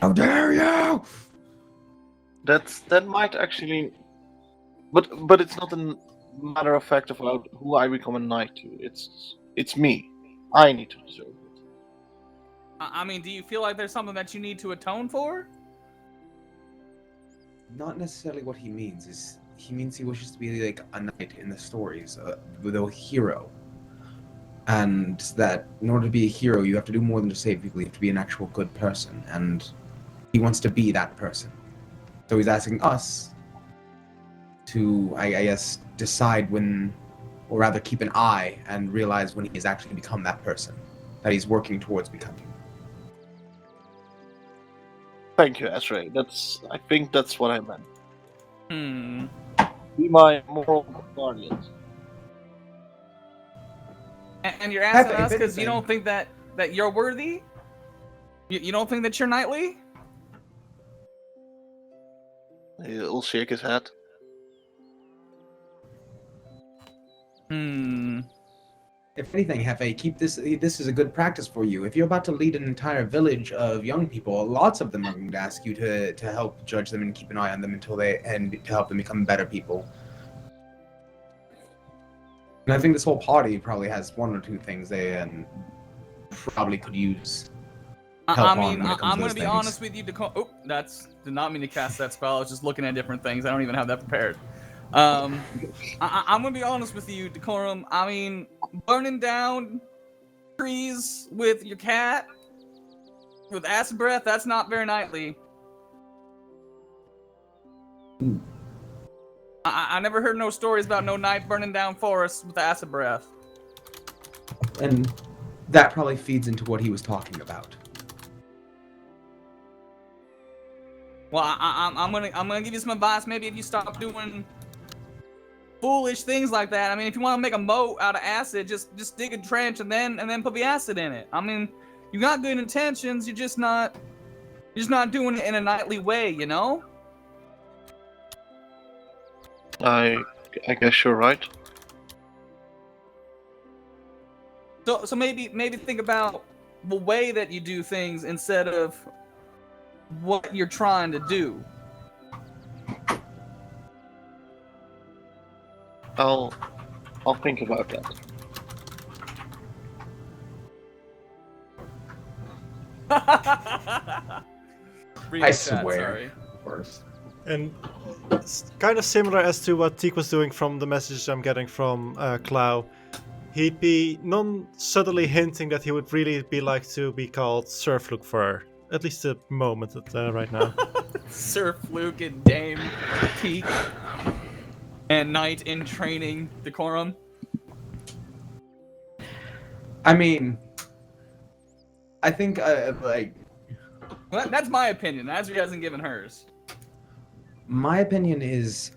How dare you! that might actually, but it's not a matter of fact about who I become a knight to. It's me. I need to deserve it. I mean, do you feel like there's something that you need to atone for? Not necessarily what he means is he means he wishes to be like a knight in the stories, with a hero. And that in order to be a hero, you have to do more than just save people. You have to be an actual good person, and he wants to be that person. So he's asking us to, I guess, decide when, or rather keep an eye and realize when he's actually become that person that he's working towards becoming. Thank you, Ezra. I think that's what I meant. Be my moral guardian. And you're asking Hephe, us if because you anything- don't think that you're worthy? You don't think that you're knightly? He'll shake his head. If anything, Hephe, keep this. This is a good practice for you. If you're about to lead an entire village of young people, lots of them are going to ask you to help judge them and keep an eye on them and to help them become better people. And I think this whole party probably has one or two things they probably could use. I mean, I'm going to be honest with you. Oh, did not mean to cast that spell. I was just looking at different things. I don't even have that prepared. I'm going to be honest with you, Decorum. I mean, burning down trees with your cat, with acid breath, that's not very knightly. I never heard no stories about no knight burning down forests with acid breath. And that probably feeds into what he was talking about. Well, I'm gonna give you some advice. Maybe if you stop doing foolish things like that. I mean, if you want to make a moat out of acid, just dig a trench and then put the acid in it. I mean, you got good intentions. You're just not doing it in a knightly way, you know. I guess you're right. So maybe think about the way that you do things instead of what you're trying to do. I'll think about that. I swear. Of course. And it's kind of similar as to what Teak was doing from the messages I'm getting from Clow. He'd be non-subtly hinting that he would really be like to be called Sir Fluke for at least a moment right now. Sir Fluke and Dame Teak and Knight in training Decorum. I mean, I think like. Well, that's my opinion. Azri hasn't given hers. My opinion is,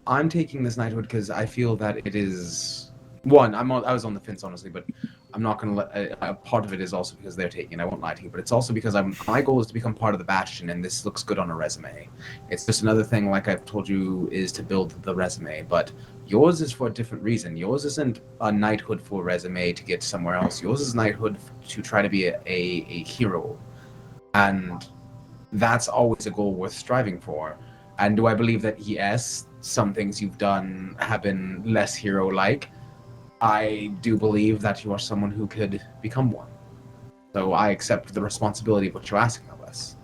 I'm taking this knighthood because I feel that it is one. I was on the fence honestly, but I'm not gonna let. Part of it is also because they're taking it. I won't lie to you, but it's also because my goal is to become part of the Bastion, and this looks good on a resume. It's just another thing, like I've told you, is to build the resume. But yours is for a different reason. Yours isn't a knighthood for a resume to get somewhere else. Yours is knighthood to try to be a hero, and that's always a goal worth striving for. And do I believe that, yes, some things you've done have been less hero-like? I do believe that you are someone who could become one. So I accept the responsibility of what you're asking of us.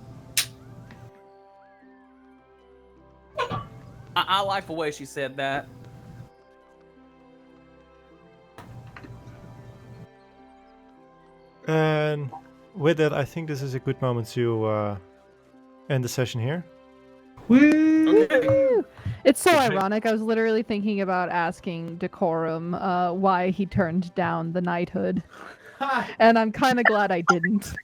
I like the way she said that. And with that, I think this is a good moment to end the session here. Okay. It's so ironic. I was literally thinking about asking Decorum why he turned down the knighthood. And I'm kind of glad I didn't.